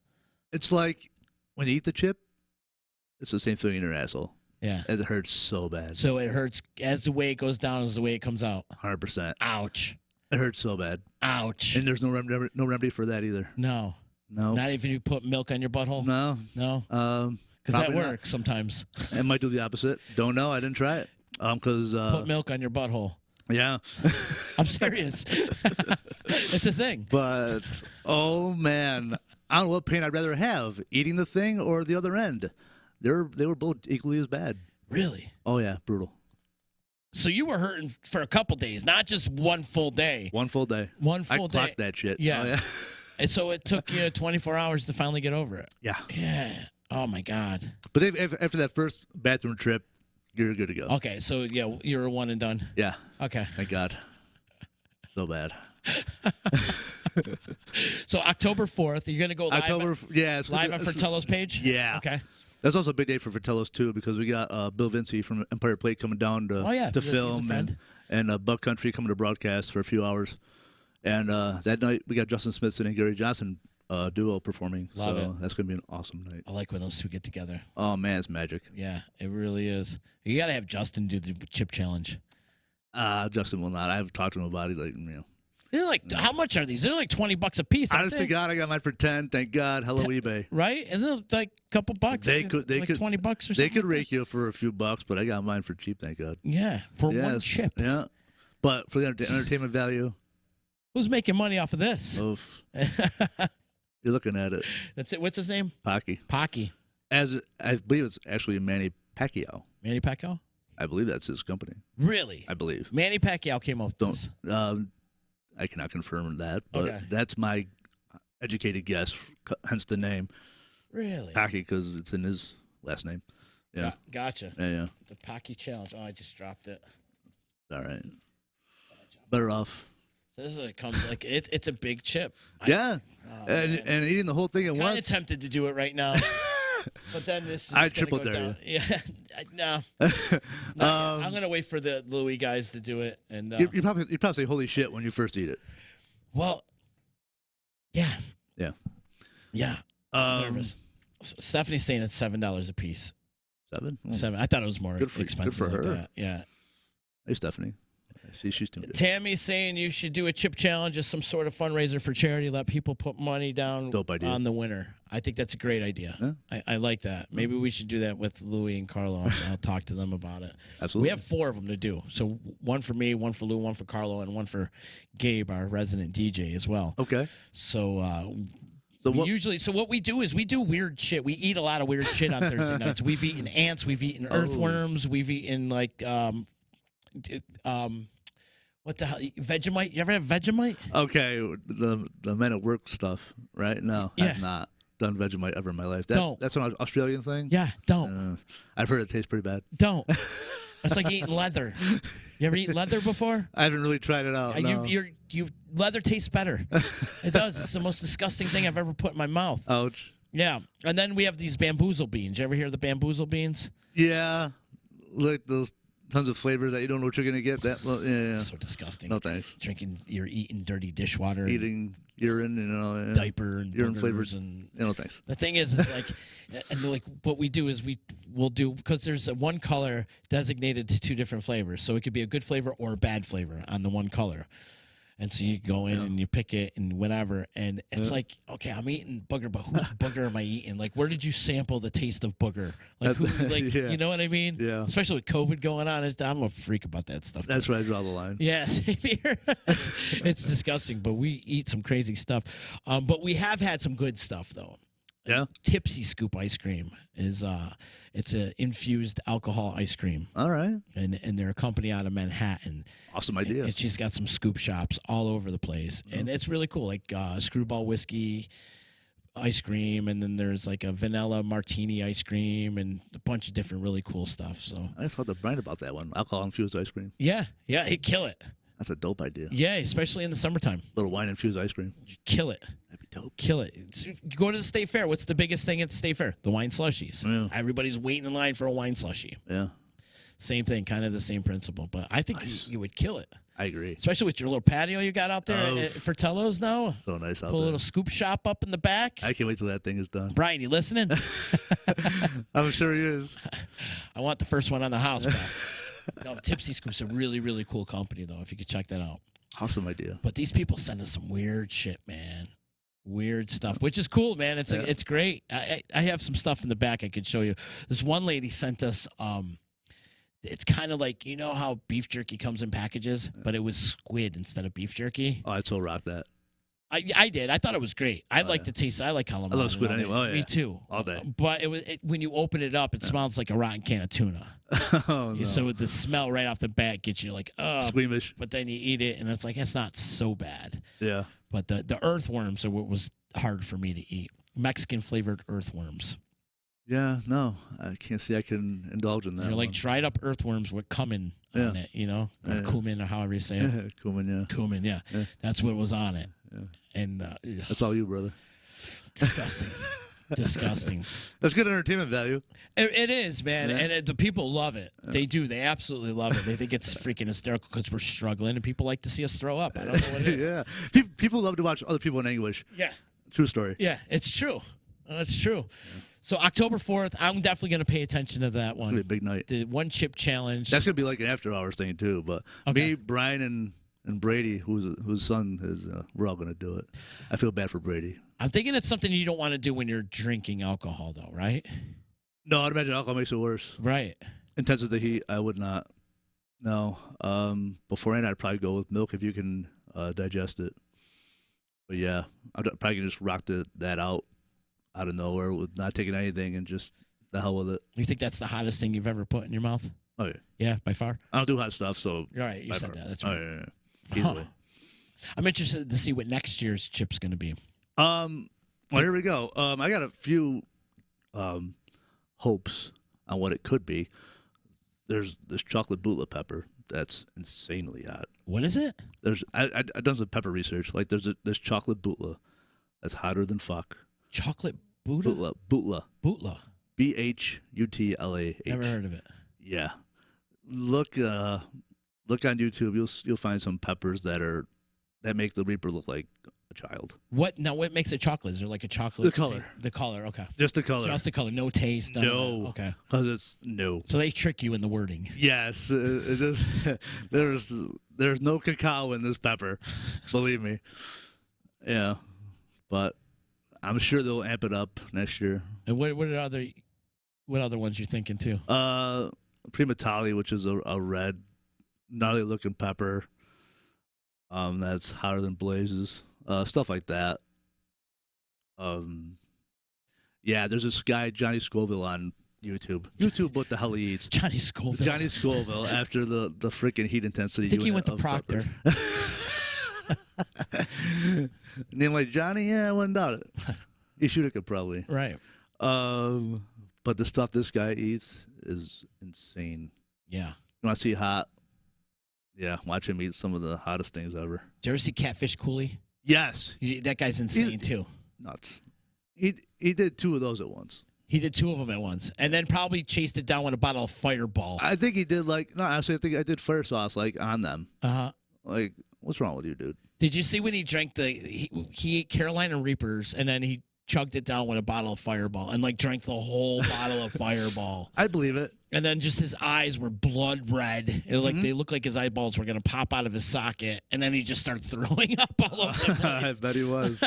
B: It's like when you eat the chip, it's the same thing in your asshole.
A: Yeah.
B: And it hurts so bad.
A: So it hurts as the way it goes down as the way it comes out.
B: 100%.
A: Ouch.
B: It hurts so bad.
A: Ouch.
B: And there's no remedy for that either.
A: No. Not even you put milk on your butthole?
B: No.
A: Because that works sometimes.
B: It might do the opposite. Don't know. I didn't try it. Because
A: Put milk on your butthole.
B: yeah.
A: I'm serious. It's a thing.
B: But oh man, I don't know what pain I'd rather have: eating the thing or the other end. They were both equally as bad.
A: Really?
B: Oh yeah, brutal.
A: So you were hurting for a couple days, not just one full day.
B: One full day.
A: One full day.
B: I clocked that shit.
A: Yeah.
B: Oh, yeah.
A: And so it took you 24 hours to finally get over it.
B: Yeah.
A: Yeah. Oh my God.
B: But after that first bathroom trip, you're good to go.
A: Okay, so yeah, you're a one and done.
B: Yeah.
A: Okay.
B: Thank God. So bad.
A: So October 4th, you're gonna go live.
B: It's
A: live on Fratello's page.
B: Yeah.
A: Okay.
B: That's also a big day for Fratello's too, because we got Bill Vincey from Empire Plate coming down to film, and Buck Country coming to broadcast for a few hours. And that night we got Justin Smithson and Gary Johnson duo performing.
A: Love it.
B: That's gonna be an awesome night.
A: I like when those two get together.
B: Oh man, it's magic.
A: Yeah, it really is. You gotta have Justin do the chip challenge.
B: Justin will not. I've talked to him about it. He's like,
A: They're like, how much are these? They're like $20 a piece.
B: Honest to God, I got mine for 10. Thank God. Hello, eBay.
A: Right? Isn't it like a couple bucks?
B: They could
A: like $20 or something.
B: They could rake you for a few bucks, but I got mine for cheap. Thank God.
A: Yeah, for one chip.
B: Yeah, but for the entertainment value,
A: who's making money off of this?
B: Oof. You're looking at it.
A: That's it. What's his name?
B: Packy.
A: Packy.
B: As I believe it's actually Manny Pacquiao.
A: Manny Pacquiao?
B: I believe that's his company.
A: Really?
B: I believe.
A: Manny Pacquiao came up with this.
B: I cannot confirm that, but that's my educated guess, hence the name.
A: Really?
B: Packy, because it's in his last name. Yeah.
A: Gotcha.
B: Yeah.
A: The Packy challenge. Oh, I just dropped it.
B: All right. Better off.
A: So this is what it comes like. It's a big chip.
B: And eating the whole thing at once.
A: I'm tempted to do it right now. But then this is
B: I triple dare
A: down.
B: you.
A: Yeah, no. I'm gonna wait for the Louis guys to do it, and
B: you probably say holy shit when you first eat it.
A: Well, yeah. I'm nervous. Stephanie's saying it's $7 a piece.
B: $7? Oh.
A: $7. I thought it was more expensive.
B: Good for her.
A: That. Yeah.
B: Hey, Stephanie. See, she's doing good.
A: Tammy's saying you should do a chip challenge as some sort of fundraiser for charity. Let people put money down on the winner. I think that's a great idea.
B: Yeah.
A: I like that. Maybe we should do that with Louie and Carlo. I'll talk to them about it.
B: Absolutely.
A: We have 4 of them to do. So one for me, one for Lou, one for Carlo, and one for Gabe, our resident DJ as well.
B: Okay.
A: So what we do is we do weird shit. We eat a lot of weird shit on Thursday nights. We've eaten ants. We've eaten earthworms. We've eaten like what the hell? Vegemite? You ever have Vegemite?
B: Okay, the Men at Work stuff, right? No, I've not done Vegemite ever in my life. That's an Australian thing?
A: Yeah, don't.
B: I've heard it tastes pretty bad.
A: Don't. It's like eating leather. You ever eat leather before?
B: I haven't really tried it out. No.
A: Leather tastes better. It does. It's the most disgusting thing I've ever put in my mouth.
B: Ouch.
A: Yeah. And then we have these bamboozle beans. You ever hear of the bamboozle beans?
B: Yeah. Like those tons of flavors that you don't know what you're going to get. Yeah.
A: So disgusting.
B: No thanks.
A: You're eating dirty dishwater.
B: Eating urine and all that.
A: Diaper and
B: urine
A: flavors.
B: And no thanks.
A: The thing is like what we do is we'll do, because there's one color designated to 2 different flavors. So it could be a good flavor or a bad flavor on the one color. And so you go in and you pick it and whatever, and it's like, okay, I'm eating booger, but whose booger am I eating? Like, where did you sample the taste of booger? Like, you know what I mean?
B: Yeah.
A: Especially with COVID going on, I'm a freak about that stuff.
B: That's where I draw the line.
A: Yeah, same here. It's disgusting, but we eat some crazy stuff. But we have had some good stuff though.
B: Yeah.
A: Tipsy Scoop ice cream is it's a infused alcohol ice cream.
B: All right.
A: And they're a company out of Manhattan.
B: Awesome idea.
A: And she's got some scoop shops all over the place. And it's really cool. Like Screwball whiskey ice cream, and then there's like a vanilla martini ice cream and a bunch of different really cool stuff. So
B: I just thought to Brian about that one. Alcohol infused ice cream.
A: Yeah, he'd kill it.
B: That's a dope idea.
A: Yeah, especially in the summertime.
B: Little wine infused ice cream.
A: You kill it.
B: That'd be dope.
A: Kill it. You go to the State Fair. What's the biggest thing at the State Fair? The wine slushies.
B: Yeah.
A: Everybody's waiting in line for a wine slushie.
B: Yeah.
A: Same thing, kind of the same principle. But I think you would kill it.
B: I agree.
A: Especially with your little patio you got out there at Fratello's now.
B: So nice out there.
A: Put a little scoop shop up in the back.
B: I can't wait till that thing is done.
A: Brian, you listening?
B: I'm sure he is.
A: I want the first one on the house back. No, Tipsy Scoop's a really, really cool company, though, if you could check that out.
B: Awesome idea.
A: But these people send us some weird shit, man. Weird stuff, which is cool, man. It's great. I have some stuff in the back I could show you. This one lady sent us It's kind of like, you know how beef jerky comes in packages, but it was squid instead of beef jerky.
B: Oh, I still rock that.
A: I did. I thought it was great. I like the taste. I like calamari.
B: I love squid anyway. Oh, yeah.
A: Me too.
B: All day.
A: But when you open it up, it smells like a rotten can of tuna.
B: Oh, no.
A: So the smell right off the bat gets you like, oh.
B: Squeamish.
A: But then you eat it, and it's like, it's not so bad.
B: Yeah.
A: But the earthworms are what was hard for me to eat. Mexican-flavored earthworms.
B: Yeah, no. I can't see I can indulge in that.
A: They're like dried up earthworms with cumin on it, you know? Or cumin, or however you say it.
B: Cumin, yeah.
A: Cumin, yeah. That's what was on it.
B: Yeah.
A: And
B: that's all you, brother.
A: Disgusting. Disgusting.
B: That's good entertainment value.
A: It is, man.
B: Yeah.
A: And the people love it. They do. They absolutely love it. They think it's freaking hysterical because we're struggling and people like to see us throw up. I don't know what it is.
B: Yeah. People love to watch other people in anguish.
A: Yeah.
B: True story.
A: Yeah, it's true. It's true. Yeah. So October 4th, I'm definitely going to pay attention to that one.
B: It's going to be a big night.
A: The one chip challenge.
B: That's going to be like an after hours thing, too. But me, Brian, and Brady, whose son is, we're all going to do it. I feel bad for Brady.
A: I'm thinking it's something you don't want to do when you're drinking alcohol, though, right?
B: No, I'd imagine alcohol makes it worse.
A: Right.
B: Intense as the heat, I would not. No. Beforehand, I'd probably go with milk if you can digest it. But yeah, I'm probably going to just rock that out of nowhere with not taking anything and just the hell with it.
A: You think that's the hottest thing you've ever put in your mouth?
B: Oh, yeah.
A: Yeah, by far?
B: I don't do hot stuff, so.
A: You're right, you said that. That's right.
B: Oh, yeah. Easily.
A: I'm interested to see what next year's chip's going to be.
B: Well, here we go. I got a few hopes on what it could be. There's this chocolate bootla pepper that's insanely hot.
A: What is it?
B: I've done some pepper research. Like there's chocolate bootla that's hotter than fuck.
A: Chocolate Buddha?
B: Bootla.
A: Bootla.
B: BHUTLAH.
A: Never heard of it.
B: Yeah. Look on YouTube. You'll find some peppers that make the Reaper look like a child.
A: What makes it chocolate? Is there like a chocolate?
B: The color.
A: The color, okay.
B: Just the color.
A: Just the color. No taste.
B: No.
A: Okay.
B: Because it's no.
A: So they trick you in the wording.
B: Yes. It is, there's no cacao in this pepper. Believe me. Yeah. But I'm sure they'll amp it up next year.
A: And what other ones you're thinking too?
B: Prima Tali, which is a red, gnarly looking pepper. That's hotter than blazes. Stuff like that. Yeah, there's this guy, Johnny Scoville, on YouTube. YouTube, what the hell he eats.
A: Johnny Scoville.
B: Johnny Scoville, after the freaking heat intensity.
A: I think he went to Proctor.
B: Name like Johnny? Yeah, I wouldn't doubt it. He's Utica, probably.
A: Right.
B: But the stuff this guy eats is insane.
A: Yeah.
B: You want to see hot? Yeah, watch him eat some of the hottest things ever.
A: Did you ever see Catfish Cooley?
B: Yes.
A: That guy's insane, too.
B: Nuts. He did 2 of those at once.
A: He did 2 of them at once, and then probably chased it down with a bottle of Fireball.
B: I think he did actually I think I did fire sauce on them.
A: Uh-huh.
B: Like, what's wrong with you, dude?
A: Did you see when he drank he ate Carolina Reapers, and then he chugged it down with a bottle of Fireball and drank the whole bottle of Fireball?
B: I believe it.
A: And then just his eyes were blood red. They looked like his eyeballs were going to pop out of his socket. And then he just started throwing up all over the place.
B: I bet he was.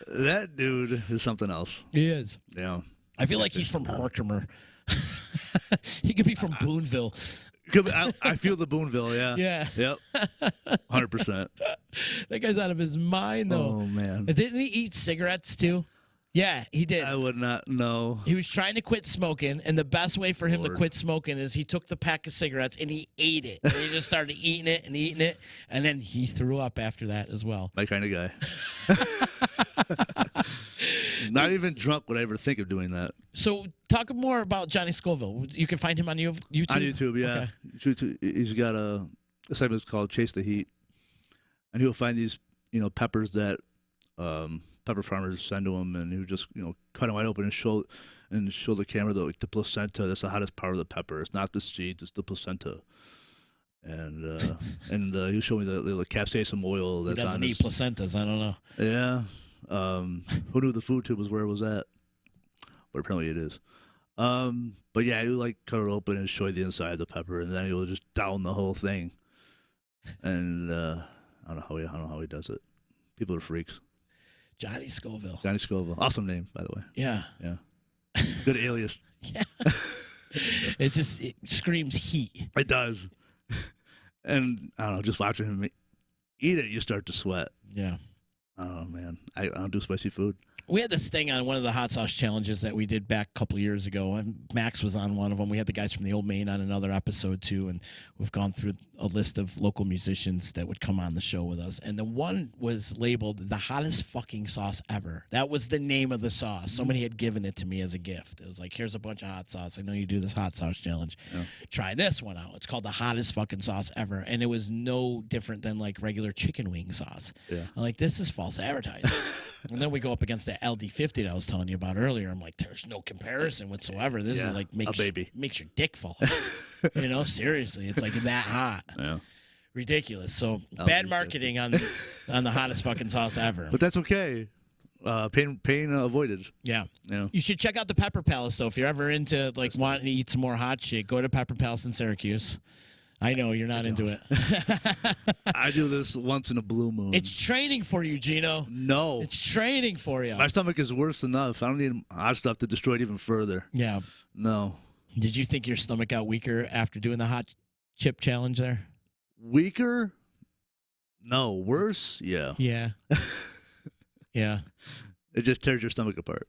B: That dude is something else.
A: He is.
B: Yeah.
A: I feel like he's from Herkimer. He could be from Boonville.
B: I feel the Boonville, yeah.
A: Yeah.
B: Yep. 100%.
A: That guy's out of his mind, though.
B: Oh, man.
A: And didn't he eat cigarettes, too? Yeah, he did.
B: I would not know.
A: He was trying to quit smoking, and the best way for him to quit smoking is he took the pack of cigarettes and he ate it. And he just started eating it, and then he threw up after that as well.
B: My kind of guy. Not even drunk would I ever think of doing that.
A: So talk more about Johnny Scoville. You can find him on YouTube?
B: On YouTube, yeah. Okay. He's got a segment called Chase the Heat. And he'll find these, peppers that pepper farmers send to him, and he would just, cut them wide open and show the camera the placenta. That's the hottest part of the pepper. It's not the seeds, it's the placenta. And he'll show me the capsaicin oil that's on. He doesn't
A: eat placentas. I don't know.
B: Yeah. Who knew the food tube was where it was at? But apparently it is. But yeah, he'll cut it open and show you the inside of the pepper, and then he'll just down the whole thing. And I don't know how he does it. People are freaks.
A: Johnny Scoville.
B: Johnny Scoville. Awesome name, by the way.
A: Yeah.
B: Yeah. Good alias.
A: Yeah. It screams heat.
B: It does. And I don't know, just watching him eat it, you start to sweat.
A: Yeah.
B: Oh man, I don't do spicy food.
A: We had this thing on one of the hot sauce challenges that we did back a couple of years ago, and Max was on one of them. We had the guys from the Old Main on another episode too, and we've gone through a list of local musicians that would come on the show with us. And the one was labeled the hottest fucking sauce ever. That was the name of the sauce. Somebody had given it to me as a gift. It was like, here's a bunch of hot sauce. I know you do this hot sauce challenge. Yeah. Try this one out. It's called the hottest fucking sauce ever. And it was no different than like regular chicken wing sauce. Yeah. I'm like, this is false advertising. And then we go up against the LD50 that I was telling you about earlier. I'm like, there's no comparison whatsoever. This is like makes your dick fall. You know, seriously, it's like that hot. Yeah. Ridiculous. So bad marketing on the hottest fucking sauce ever.
B: But that's okay. Pain avoided.
A: Yeah. You should check out the Pepper Palace though. If you're ever into like wanting to eat some more hot shit, go to Pepper Palace in Syracuse. I know you're not into it.
B: I do this once in a blue moon.
A: It's training for you, Gino.
B: No.
A: It's training for you.
B: My stomach is worse enough. I don't need hot stuff to destroy it even further.
A: Yeah.
B: No.
A: Did you think your stomach got weaker after doing the hot chip challenge there?
B: Weaker? No. Worse? Yeah.
A: Yeah. Yeah.
B: It just tears your stomach apart.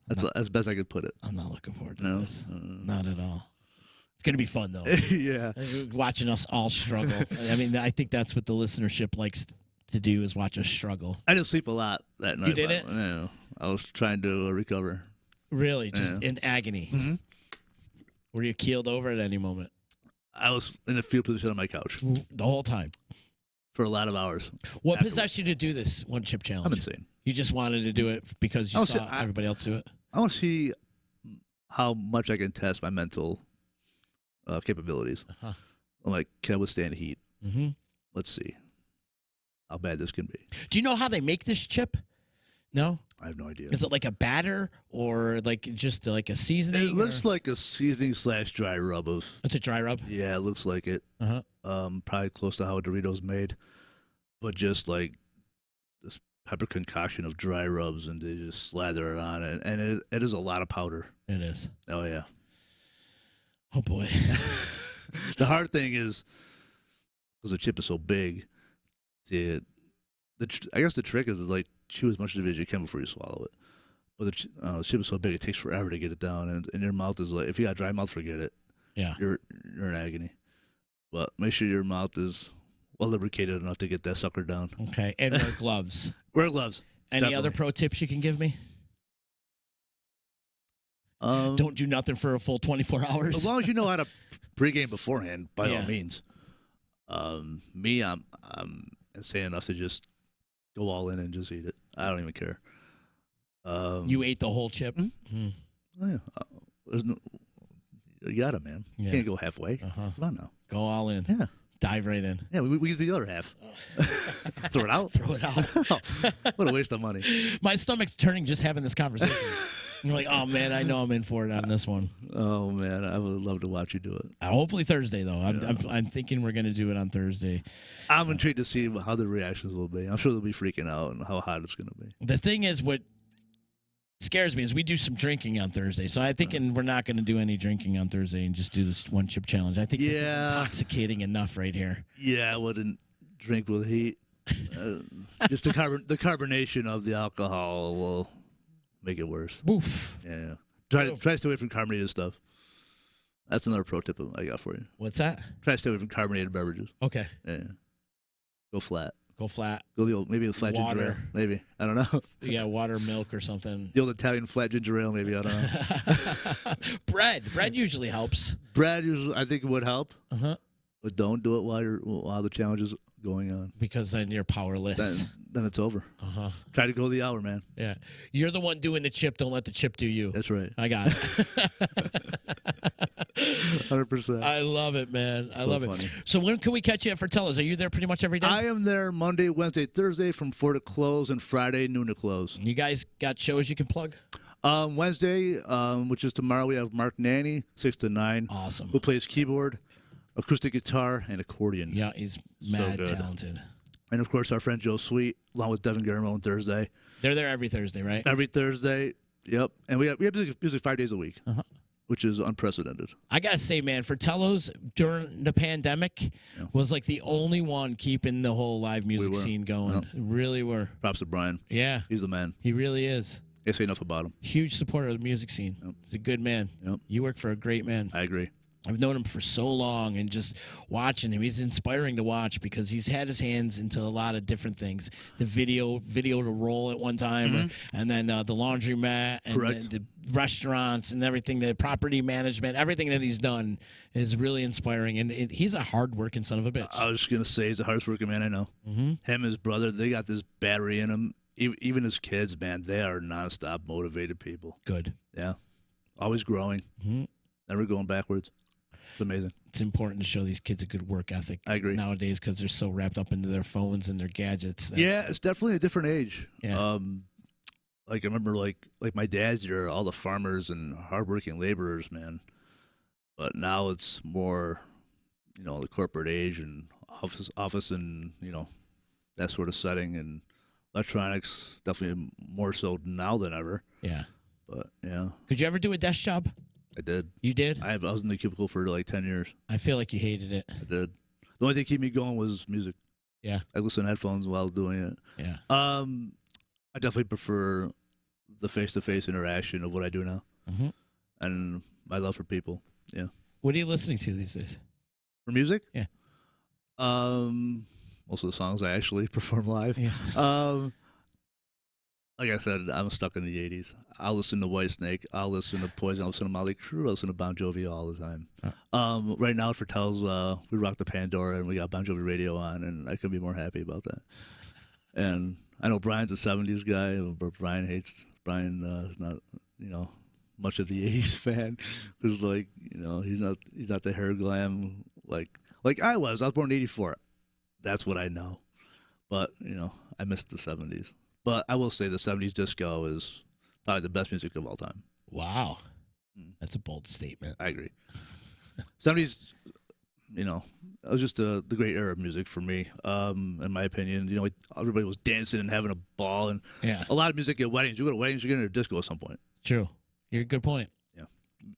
B: That's best I could put it.
A: I'm not looking forward to this. Not at all. It's going to be fun, though.
B: Yeah.
A: Watching us all struggle. I mean, I think that's what the listenership likes to do is watch us struggle.
B: I didn't sleep a lot that night.
A: You didn't?
B: No. I was trying to recover.
A: Really? Just in agony?
B: Mm-hmm.
A: Were you keeled over at any moment?
B: I was in a fetal position on my couch.
A: The whole time?
B: For a lot of hours.
A: What possessed you to do this one chip challenge?
B: I'm insane.
A: You just wanted to do it because you saw everybody else do it?
B: I want to see how much I can test my mental capabilities. I'm like, can I withstand heat?
A: Mm-hmm.
B: Let's see how bad this can be.
A: Do you know how they make this chip? No?
B: I have no idea.
A: Is it like a batter or like just like a seasoning?
B: It looks like a seasoning / dry rub of.
A: It's a dry rub?
B: Yeah, it looks like it. Probably close to how a Dorito's made, but just like this pepper concoction of dry rubs, and they just slather it on it, and it is a lot of powder.
A: It is.
B: Oh yeah.
A: Oh boy.
B: The hard thing is because the chip is so big, I guess the trick is like chew as much of it as you can before you swallow it. But the chip is so big, it takes forever to get it down, and your mouth is like, if you got a dry mouth, forget it.
A: Yeah.
B: You're in agony. But make sure your mouth is well lubricated enough to get that sucker down.
A: Okay, and wear gloves.
B: Wear gloves.
A: Any other pro tips you can give me? Don't do nothing for a full 24 hours.
B: As long as you know how to pregame beforehand, by all means. I'm insane enough to just go all in and just eat it. I don't even care.
A: You ate the whole chip?
B: Mm-hmm. Oh, yeah. You got it, man. You can't go halfway. Come on now.
A: Go all in.
B: Yeah.
A: Dive right in.
B: Yeah, we get the other half. Throw it out.
A: Throw it out.
B: What a waste of money.
A: My stomach's turning just having this conversation. You're like, oh, man, I know I'm in for it on this one.
B: Oh, man, I would love to watch you do it.
A: Hopefully Thursday, though. I'm thinking we're going to do it on Thursday.
B: I'm intrigued to see how the reactions will be. I'm sure they'll be freaking out and how hot it's going to be.
A: The thing is, what scares me is we do some drinking on Thursday. So I'm thinking we're not going to do any drinking on Thursday and just do this one chip challenge. I think this is intoxicating enough right here.
B: Yeah, I wouldn't drink with heat. Just the carbonation of the alcohol will make it worse.
A: Oof.
B: Yeah. Try to stay away from carbonated stuff. That's another pro tip I got for you.
A: What's that?
B: Try to stay away from carbonated beverages.
A: Okay.
B: Yeah. Go flat.
A: Go flat.
B: Go maybe the flat ginger ale. Maybe. I don't know.
A: Yeah, water, milk, or something.
B: The old Italian flat ginger ale, maybe. I don't know.
A: Bread. Bread usually helps.
B: Bread usually, I think, would help.
A: But
B: don't do it while the challenge is going on.
A: Because then you're powerless.
B: Then it's over. Try to go the hour, man.
A: Yeah. You're the one doing the chip. Don't let the chip do you.
B: That's right.
A: I got it.
B: 100%.
A: I love it, man. I love
B: funny.
A: it. So when can we catch you at Fratello's? Are you there pretty much every day?
B: I am there Monday, Wednesday, Thursday from 4 to close, and Friday noon to close.
A: You guys got shows you can plug?
B: Wednesday, which is tomorrow, we have Mark Nanny, 6 to 9.
A: Awesome.
B: Who plays keyboard, acoustic guitar, and accordion.
A: Yeah, he's mad talented.
B: And, of course, our friend Joe Sweet, along with Devin Garamo on Thursday.
A: They're there every Thursday, right?
B: Every Thursday, yep. And we have music 5 days a week. which is unprecedented.
A: I gotta say, man, Fratello's during the pandemic was like the only one keeping the whole live music scene going.
B: Yeah.
A: Really were.
B: Props to Brian.
A: Yeah,
B: He's the man.
A: he really is.
B: Can't say enough about him.
A: Huge supporter of the music scene.
B: Yep.
A: He's a good man.
B: Yep.
A: You work for a great man.
B: I agree.
A: I've known him for so long, and just watching him, he's inspiring to watch because he's had his hands into a lot of different things. The video to roll at one time, and then the laundromat, and the restaurants, and everything. The property management, everything that he's done is really inspiring. And he's a hardworking son of a bitch.
B: I was just gonna say he's the hardest working man I know. Him and his brother, they got this battery in them. Even his kids, man, they are nonstop motivated people.
A: Good.
B: Yeah, always growing, never going backwards. It's amazing.
A: It's important to show these kids a good work ethic.
B: I agree.
A: Nowadays, because they're so wrapped up into their phones and their gadgets.
B: Yeah, it's definitely a different age.
A: Yeah.
B: Like I remember, like my dad's year, all the farmers and hardworking laborers, man. But now it's more, the corporate age and office, and that sort of setting, and electronics definitely more so now than ever.
A: Yeah.
B: But yeah.
A: Could you ever do a desk job?
B: I did.
A: You did?
B: I was in the cubicle for like 10 years.
A: I feel like you hated it.
B: I did. The only thing that kept me going was music.
A: Yeah.
B: I listened to headphones while doing it.
A: Yeah.
B: I definitely prefer the face-to-face interaction of what I do now, and my love for people. Yeah.
A: What are you listening to these days?
B: For music?
A: Yeah.
B: Most of the songs I actually perform live.
A: Yeah.
B: Like I said, I'm stuck in the 80s. I'll listen to Whitesnake. I'll listen to Poison. I'll listen to Motley Crue. I'll listen to Bon Jovi all the time. Right now, for Tells, we rock the Pandora, and we got Bon Jovi radio on, and I couldn't be more happy about that. And I know Brian's a 70s guy, but Brian is not, much of the 80s fan. Because, he's not the hair glam like I was. I was born in 84. That's what I know. But, I missed the 70s. But I will say the 70s disco is probably the best music of all time.
A: Wow. That's a bold statement.
B: I agree. 70s, it was just the great era of music for me, in my opinion. Everybody was dancing and having a ball. And a lot of music at weddings. You go to weddings, you're going to disco at some point.
A: True. You're a good point.
B: Yeah.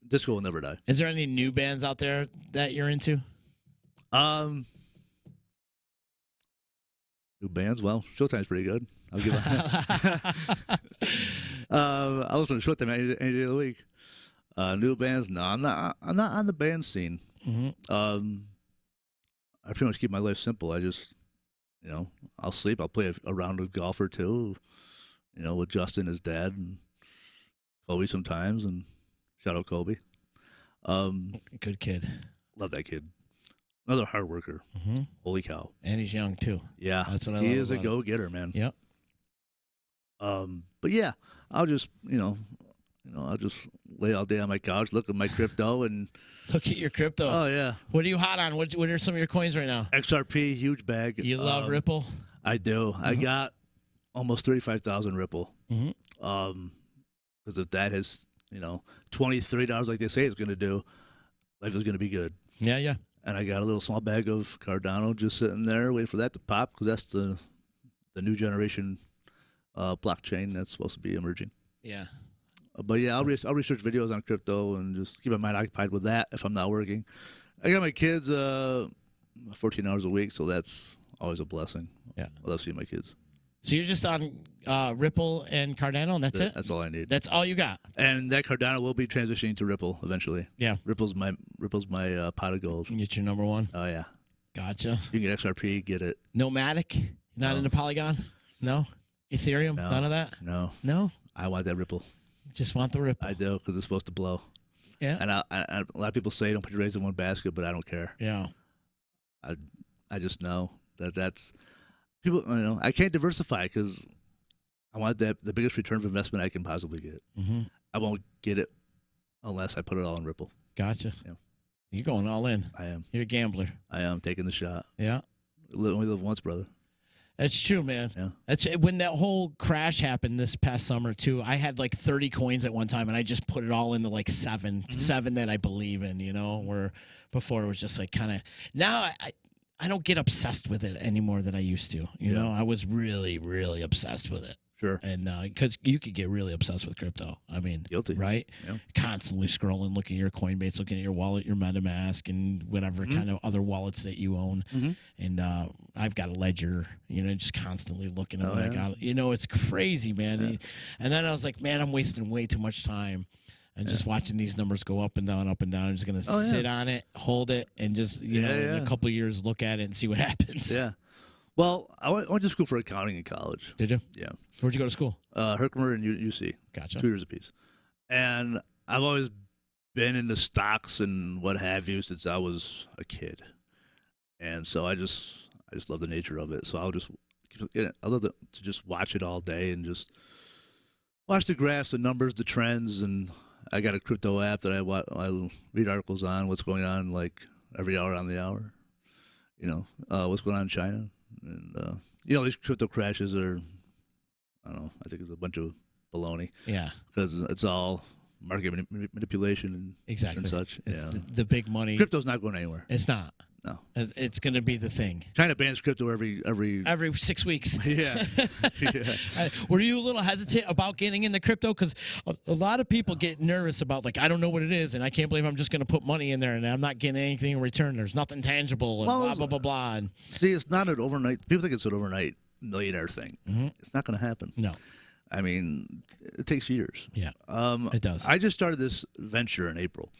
B: Disco will never die.
A: Is there any new bands out there that you're into?
B: New bands? Well, Showtime's pretty good. I'll give it. I listen to Showtime any day of the week. New bands? No, I'm not on the band scene. I pretty much keep my life simple. I just, I'll sleep. I'll play a round of golf or two, with Justin, his dad, and Colby sometimes. And shout out Colby.
A: Good kid.
B: Love that kid. Another hard worker. Holy cow.
A: And he's young too.
B: Yeah.
A: That's what I love.
B: He is a go-getter, man.
A: Yep.
B: But yeah, I'll just, I'll just lay all day on my couch, look at my crypto, and
A: look at your crypto.
B: Oh yeah.
A: What are you hot on? What are some of your coins right now?
B: XRP, huge bag.
A: You love Ripple?
B: I do. I got almost 35,000 Ripple. Because if that has, $23 like they say it's going to do, life is going to be good.
A: Yeah, yeah.
B: And I got a little small bag of Cardano just sitting there waiting for that to pop because that's the new generation blockchain that's supposed to be emerging.
A: Yeah.
B: But yeah, I'll research videos on crypto and just keep my mind occupied with that if I'm not working. I got my kids 14 hours a week, so that's always a blessing.
A: Yeah.
B: I love seeing my kids.
A: So you're just on Ripple and Cardano, and that's it?
B: That's all I need.
A: That's all you got? And
B: that Cardano will be transitioning to Ripple eventually.
A: Yeah.
B: Ripple's my pot of gold.
A: You can get your number one?
B: Oh, yeah.
A: Gotcha.
B: You can get XRP, get it.
A: Nomadic? Not into Polygon? No? Ethereum?
B: No.
A: None of that?
B: No.
A: No?
B: I want that Ripple.
A: Just want the Ripple.
B: I do, because it's supposed to blow.
A: Yeah.
B: And a lot of people say don't put your eggs in one basket, but I don't care.
A: Yeah.
B: I just know that's people. I can't diversify because I want the biggest return of investment I can possibly get. I won't get it unless I put it all in Ripple.
A: Gotcha.
B: Yeah.
A: You're going all in.
B: I am.
A: You're a gambler.
B: I am taking the shot.
A: Yeah.
B: Only live once, brother.
A: That's true, man.
B: Yeah.
A: That's when that whole crash happened this past summer too. I had like 30 coins at one time, and I just put it all into like seven that I believe in. Where before it was just like kind of. Now I don't get obsessed with it any more than I used to. You know, I was really, really obsessed with it.
B: Sure.
A: And because you could get really obsessed with crypto. I mean,
B: Guilty.
A: right?
B: Yeah.
A: Constantly scrolling, looking at your Coinbase, looking at your wallet, your MetaMask, and whatever kind of other wallets that you own. And I've got a ledger, just constantly looking at what I got. It's crazy, man.
B: Yeah.
A: And then I was like, man, I'm wasting way too much time. And just watching these numbers go up and down, up and down. I'm just going to sit on it, hold it, and just, in a couple of years, look at it and see what happens.
B: Yeah. Well, I went to school for accounting in college.
A: Did you?
B: Yeah.
A: Where'd you go to school?
B: Herkimer and UC.
A: Gotcha.
B: 2 years apiece. And I've always been into stocks and what have you since I was a kid. And so I just love the nature of it. So I love to just watch it all day and just watch the graphs, the numbers, the trends. And I got a crypto app that I read articles on, what's going on like every hour on the hour. What's going on in China. And, these crypto crashes are, I don't know, I think it's a bunch of baloney.
A: Yeah.
B: Because it's all market manipulation and such.
A: It's the big money.
B: Crypto's not going anywhere.
A: It's not.
B: No.
A: It's going to be the thing.
B: China bans crypto every
A: 6 weeks.
B: Yeah.
A: Were you a little hesitant about getting into crypto? Because a lot of people get nervous about, like, I don't know what it is, and I can't believe I'm just going to put money in there, and I'm not getting anything in return. There's nothing tangible, and blah, blah, blah, blah. And
B: see, it's not an overnight. People think it's an overnight millionaire thing. It's not going to happen.
A: No.
B: I mean, it takes years.
A: Yeah, it does.
B: I just started this venture in April,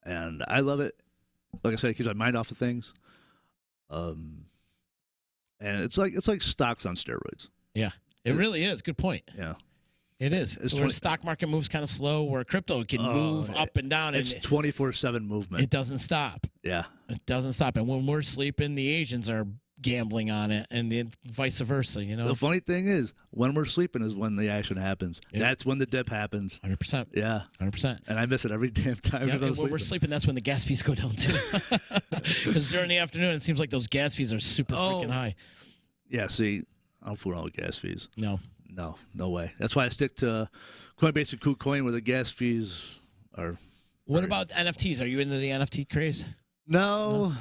B: and I love it. Like I said, it keeps my mind off of things. And it's like stocks on steroids.
A: Yeah, it really is. Good point.
B: Yeah.
A: It is. Where the stock market moves kind of slow, where crypto can move up and down.
B: It's 24/7 movement.
A: It doesn't stop.
B: Yeah.
A: It doesn't stop. And when we're sleeping, the Asians are gambling on it, and then vice versa,
B: The funny thing is, when we're sleeping is when the action happens. Yeah. That's when the dip happens.
A: 100%.
B: Yeah.
A: 100%.
B: And I miss it every damn time.
A: Yeah, when we're sleeping, that's when the gas fees go down, too. Because during the afternoon, it seems like those gas fees are super freaking high.
B: Yeah, see, I don't fool around with gas fees.
A: No,
B: no way. That's why I stick to Coinbase and KuCoin where the gas fees are.
A: What about NFTs? Are you into the NFT craze?
B: No.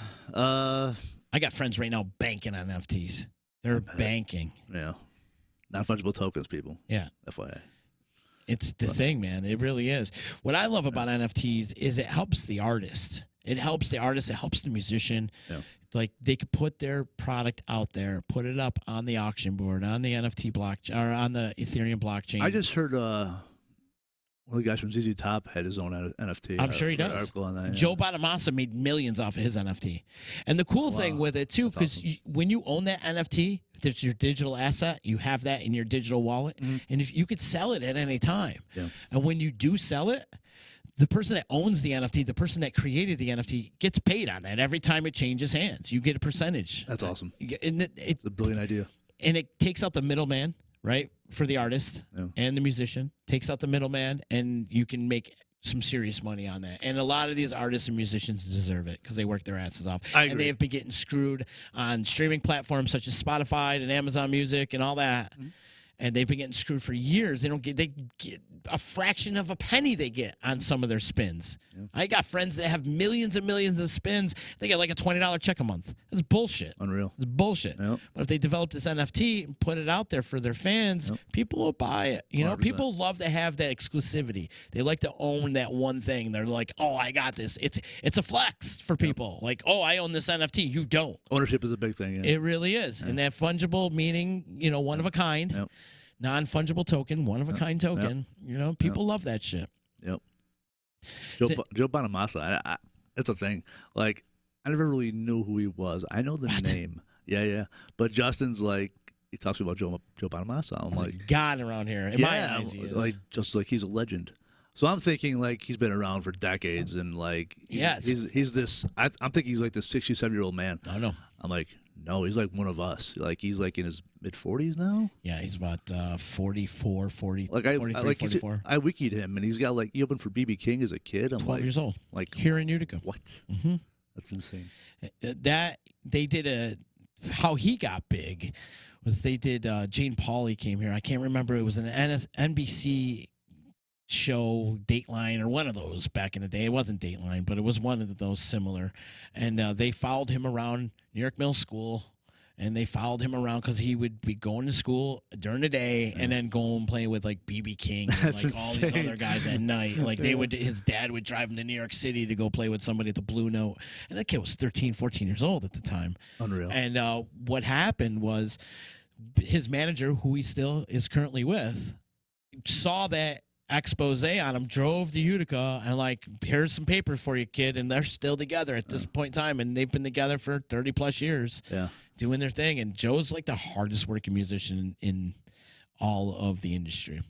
A: I got friends right now banking on NFTs. They're banking.
B: Yeah. Non-fungible tokens, people.
A: Yeah.
B: FYI.
A: It's the thing, man. It really is. What I love about NFTs is it helps the artist. It helps the artist. It helps the musician. Yeah. Like, they could put their product out there, put it up on the auction board, on the NFT blockchain, or on the Ethereum blockchain.
B: I just heard one of the guys from ZZ Top had his own NFT.
A: I'm sure he does.
B: Article on that, yeah.
A: Joe Bonamassa made millions off of his NFT. And the cool thing with it, too, because awesome. When you own that NFT, it's your digital asset. You have that in your digital wallet. Mm-hmm. And if you could sell it at any time. Yeah. And when you do sell it, the person that owns the NFT, the person that created the NFT, gets paid on that every time it changes hands. You get a percentage.
B: That's awesome.
A: And
B: it's a brilliant idea.
A: And it takes out the middleman, right, for the artist and the musician. Takes out the middleman, and you can make some serious money on that. And a lot of these artists and musicians deserve it because they work their asses off.
B: I agree.
A: And they have been getting screwed on streaming platforms such as Spotify and Amazon Music and all that. Mm-hmm. And they've been getting screwed for years. They get a fraction of a penny they get on some of their spins. Yeah. I got friends that have millions and millions of spins. They get like a $20 check a month. That's bullshit.
B: Unreal.
A: It's bullshit. Yep. But if they develop this NFT and put it out there for their fans, people will buy it. 100%. People love to have that exclusivity. They like to own that one thing. They're like, oh, I got this. It's a flex for people. Like, oh, I own this NFT. You don't.
B: Ownership is a big thing. Yeah.
A: It really is. And that fungible meaning, one of a kind.
B: Yep.
A: Non-fungible token, one-of-a-kind token.
B: Yep.
A: People love that shit.
B: Yep. Joe Bonamassa, it's a thing. Like, I never really knew who he was. I know the name. Yeah. But Justin's like, he talks about Joe Bonamassa. I'm like,
A: God around here. In my eyes, he is.
B: Like, just like he's a legend. So I'm thinking like he's been around for decades, and like he's this. I'm thinking he's like this 67-year-old man.
A: No.
B: I'm like, no, he's like one of us. Like, he's like in his mid-40s now.
A: Yeah, he's about 44, 40,
B: like
A: 43, 44.
B: I wikied him, and he's got like, he opened for B.B. King as a kid. I'm
A: 12 years old.
B: Like,
A: here in Utica.
B: What?
A: Mm-hmm.
B: That's insane.
A: That they did how he got big was they did Jane Pauley came here. I can't remember. It was an NBC show, Dateline, or one of those back in the day. It wasn't Dateline, but it was one of those similar. And they followed him around New York Middle School And they followed him around because he would be going to school during the day and then go and play with like BB King and like all these other guys at night. Like his dad would drive him to New York City to go play with somebody at the Blue Note. And that kid was 13, 14 years old at the time.
B: Unreal.
A: And what happened was his manager, who he still is currently with, saw that expose on him, drove to Utica, and like, here's some papers for you, kid. And they're still together at this point in time, and they've been together for 30 plus years, doing their thing. And Joe's like the hardest working musician in all of the industry.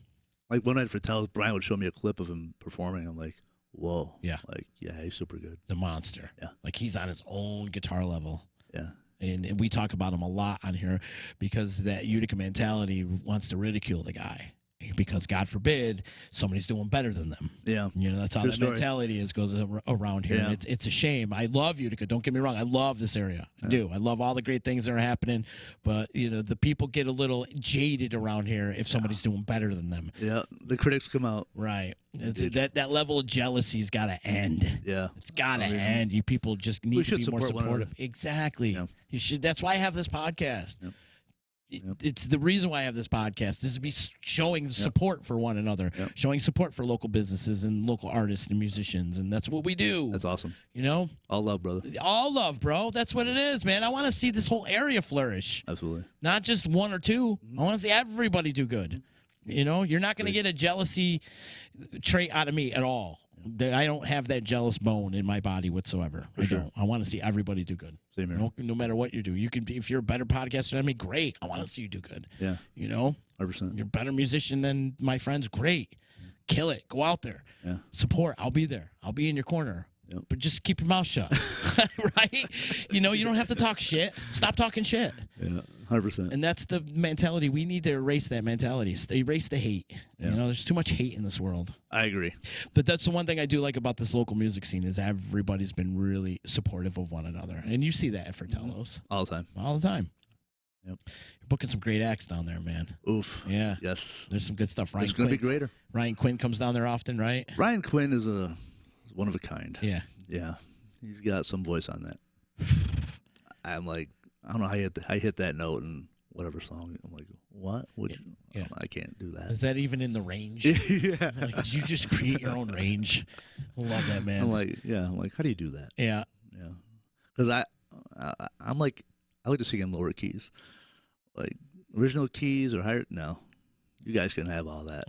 B: Like one night for Tells, Brian would show me a clip of him performing. I'm like, whoa, like he's super good,
A: the monster. Like he's on his own guitar level. And we talk about him a lot on here because that Utica mentality wants to ridicule the guy. Because God forbid somebody's doing better than them. That's how that mentality goes around here. And it's a shame. I love Utica. Don't get me wrong. I love this area. I do. I love all the great things that are happening. But the people get a little jaded around here if somebody's doing better than them.
B: The critics come out.
A: Right. That level of jealousy's got to end. It's got to end. You people just need to be more supportive. Exactly. You should. That's why I have this podcast. It's the reason why I have this podcast is to be showing support for one another, showing support for local businesses and local artists and musicians, and that's what we do.
B: That's awesome.
A: All
B: love, brother.
A: All love, bro. That's what it is, man. I want to see this whole area flourish.
B: Absolutely.
A: Not just one or two. I want to see everybody do good. You're not going to get a jealousy trait out of me at all. I don't have that jealous bone in my body whatsoever. I don't. I want to see everybody do good.
B: Same here.
A: No matter what you do. You can, if you're a better podcaster than me, great. I want to see you do good.
B: 100%.
A: You're a better musician than my friends, great. Kill it. Go out there. Support. I'll be there. I'll be in your corner. But just keep your mouth shut. Right? You don't have to talk shit. Stop talking shit.
B: 100%.
A: And that's the mentality. We need to erase that mentality. Erase the hate. There's too much hate in this world.
B: I agree.
A: But that's the one thing I do like about this local music scene is everybody's been really supportive of one another. And you see that at Fratello's.
B: All the time.
A: All the time. You're booking some great acts down there, man.
B: Oof.
A: Yeah.
B: Yes.
A: There's some good stuff.
B: It's going to be greater.
A: Ryan Quinn comes down there often, right?
B: Ryan Quinn is one of a kind.
A: Yeah.
B: He's got some voice on that. I'm like, I don't know how I hit that note in whatever song. I'm like, what? I can't do that.
A: Is that even in the range? Like, did you just create your own range? I love that, man.
B: I'm like, how do you do that?
A: Yeah.
B: Because I'm like, I like to sing in lower keys. Like, original keys or higher. No. You guys can have all that.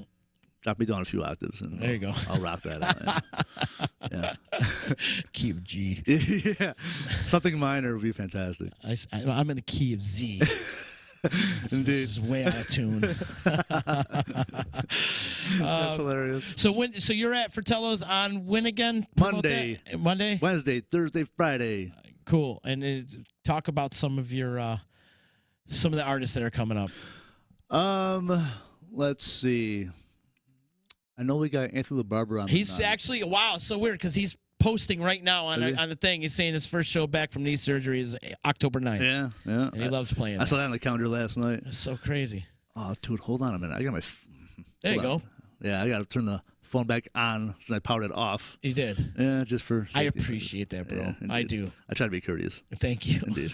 B: Drop me down a few octaves, and
A: there you go.
B: I'll rock that out.
A: Key of G.
B: Something minor would be fantastic.
A: I'm in the key of Z.
B: Indeed.
A: This is way out of tune.
B: That's hilarious.
A: So you're at Fratello's on when again?
B: Monday. Wednesday, Thursday, Friday.
A: Cool. And talk about some of your some of the artists that are coming up.
B: Let's see. I know we got Anthony LaBarbera on.
A: He's actually so weird because he's posting right now on the thing. He's saying his first show back from knee surgery is October 9th.
B: Yeah.
A: And he loves playing.
B: I saw that on the calendar last night.
A: It's so crazy.
B: Oh, dude, hold on a minute. I got my.
A: There you go.
B: Yeah, I got to turn the phone back on since I powered it off.
A: You did.
B: Yeah, just for safety.
A: I appreciate that, bro. Yeah, I do.
B: I try to be courteous.
A: Thank you.
B: Indeed.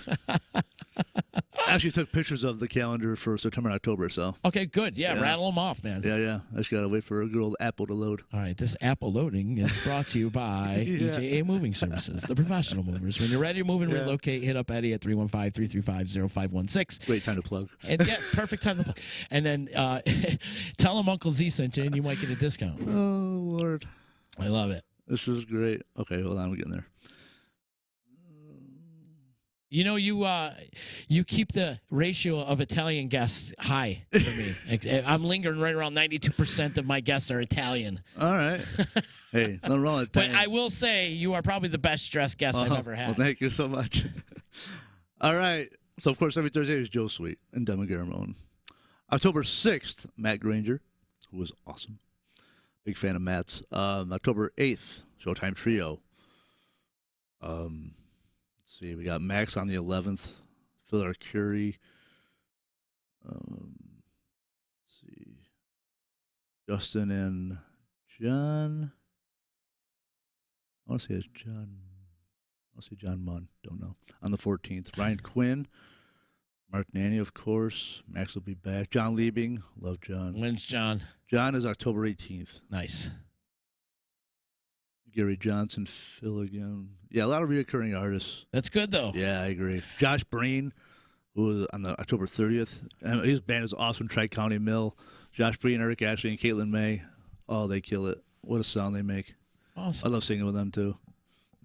B: I actually took pictures of the calendar for September and October, so.
A: Okay, good. Yeah, rattle them off, man.
B: Yeah. I just got to wait for a good old Apple to load.
A: All right, this Apple loading is brought to you by EJA Moving Services, the professional movers. When you're ready to move and relocate, hit up Eddie at 315-335-0516.
B: Great time to plug.
A: And perfect time to plug. And then tell him Uncle Z sent you, and you might get a discount.
B: Oh, Lord.
A: I love it.
B: This is great. Okay, hold on. I'm getting there.
A: You keep the ratio of Italian guests high for me. I'm lingering right around 92% of my guests are Italian.
B: All right. Hey, nothing wrong with Italians.
A: But I will say you are probably the best dressed guest I've ever had.
B: Well, thank you so much. All right. So, of course, every Thursday is Joe Sweet and Dema Garamone. October 6th, Matt Granger, who was awesome. Big fan of Matt's. October 8th, Showtime Trio. See, we got Max on the 11th, Phil Arcuri. Let's see, Justin and John. I want to say it's John. I'll say John Munn. Don't know. On the 14th, Ryan Quinn. Mark Nanny, of course. Max will be back. John Liebing. Love John.
A: When's John?
B: John is October 18th.
A: Nice.
B: Gary Johnson, Phil again. Yeah, a lot of reoccurring artists.
A: That's good, though.
B: Yeah, I agree. Josh Breen, who was on the October 30th. And his band is awesome, Tri-County Mill. Josh Breen, Eric Ashley, and Caitlin May. Oh, they kill it. What a sound they make.
A: Awesome.
B: I love singing with them, too.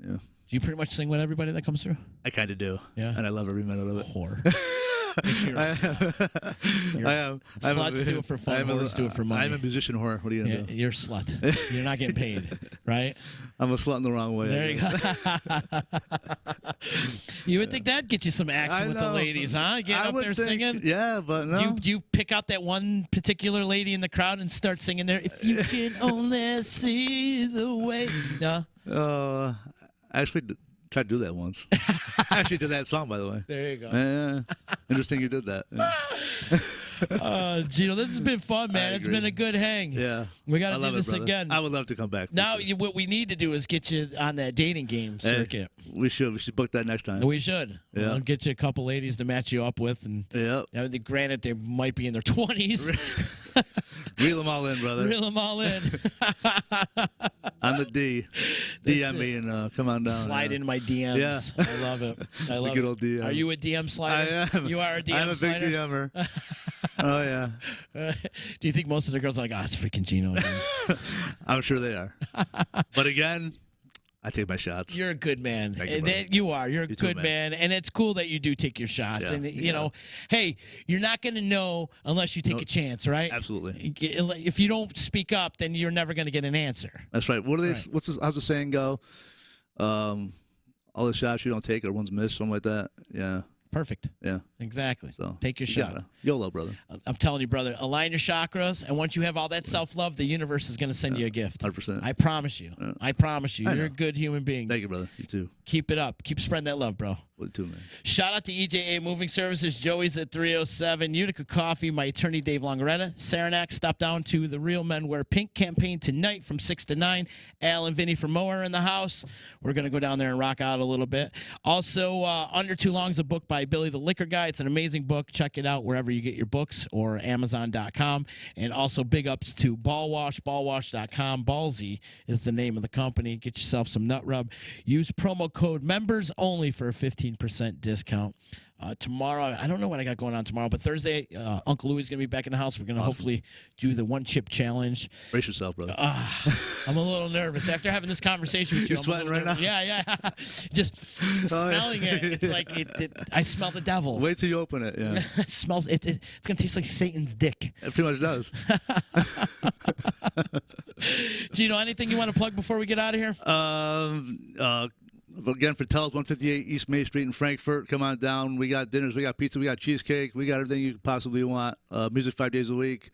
B: Yeah.
A: Do you pretty much sing with everybody that comes through?
B: I kind of do.
A: Yeah.
B: And I love every minute of it.
A: Whore. Sluts do it for fun. Whores do it for money.
B: I'm a musician whore. What are you going to do?
A: You're a slut. You're not getting paid, right?
B: I'm a slut in the wrong way.
A: There you go. You would think that'd get you some action with the ladies, huh? Getting up there singing.
B: Yeah, but no.
A: Do you pick out that one particular lady in the crowd and start singing there? If you can only see the way. No?
B: I actually tried to do that once. I actually did that song, by the way.
A: There you go.
B: Yeah. Interesting you did that. Yeah.
A: Gino, this has been fun, man. It's been a good hang.
B: Yeah.
A: We got to do this again.
B: I would love to come back.
A: Now, what we need to do is get you on that dating game circuit.
B: We should book that next time.
A: We should.
B: Yeah.
A: We'll get you a couple ladies to match you up with. And granted, they might be in their 20s.
B: Reel them all in, brother.
A: Reel them all in.
B: On the D. DM me and come on down.
A: Slide in my DMs.
B: Yeah.
A: I love it. I love
B: good old DMs.
A: Are you a DM slider?
B: I am.
A: You are a DM slider?
B: I'm a big DMer. Oh, yeah.
A: Do you think most of the girls are like, it's freaking Gino again?
B: I'm sure they are. But again, I take my shots.
A: You're a good man.
B: Thank
A: you are. You're a
B: You too,
A: good man. And it's cool that you do take your shots.
B: Yeah.
A: And, you know, hey, you're not going to know unless you take a chance, right?
B: Absolutely.
A: If you don't speak up, then you're never going to get an answer.
B: That's right. What are they? How's the saying go? All the shots you don't take are ones missed, something like that. Yeah.
A: Perfect.
B: Yeah.
A: Exactly.
B: So
A: take your shot.
B: YOLO, brother.
A: I'm telling you, brother, align your chakras, and once you have all that self-love, the universe is going to send you a gift.
B: 100%.
A: I promise you. I promise you. You're a good human being.
B: Thank you, brother. You too.
A: Keep it up. Keep spreading that love, bro.
B: You too, man.
A: Shout out to EJA Moving Services. Joey's at 307. Utica Coffee. My attorney, Dave Longaretta. Saranac. Stop down to the Real Men Wear Pink campaign tonight from 6 to 9. Al and Vinny from Mower in the house. We're going to go down there and rock out a little bit. Also, Under Too Long is a book by Billy the Liquor Guy. It's an amazing book. Check it out wherever you get your books or Amazon.com. And also big ups to Ballwash, ballwash.com. Ballsy is the name of the company. Get yourself some nut rub. Use promo code members only for a 15% discount. Tomorrow, I don't know what I got going on tomorrow, but Thursday, Uncle Louie is going to be back in the house. We're going to hopefully do the one chip challenge.
B: Brace yourself, brother.
A: I'm a little nervous after having this conversation with you.
B: You're sweating right now?
A: Yeah. Just smelling it. It's like I smell the devil.
B: Wait till you open it. Yeah.
A: It smells. It's going to taste like Satan's dick.
B: It pretty much does.
A: Gino, anything you want to plug before we get out of here?
B: Again, for Tell's 158 East Main Street in Frankfurt. Come on down. We got dinners, we got pizza, we got cheesecake, we got everything you could possibly want. Music 5 days a week,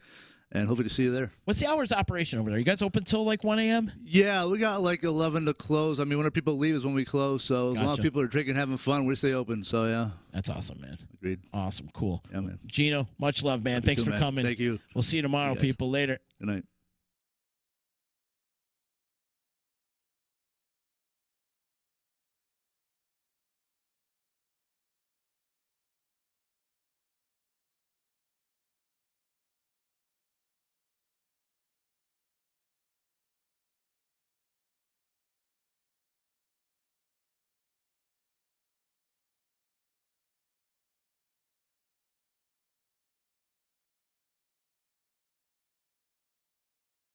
B: and hopefully to see you there.
A: What's the hours of operation over there? You guys open till like 1 a.m.?
B: Yeah, we got like 11 to close. I mean, when people leave is when we close. So as long as people are drinking, having fun, we stay open. So yeah.
A: That's awesome, man.
B: Agreed.
A: Awesome. Cool.
B: Yeah, man.
A: Gino, much love, man. Thanks for coming.
B: Thank you.
A: We'll see you tomorrow, people. Later.
B: Good night.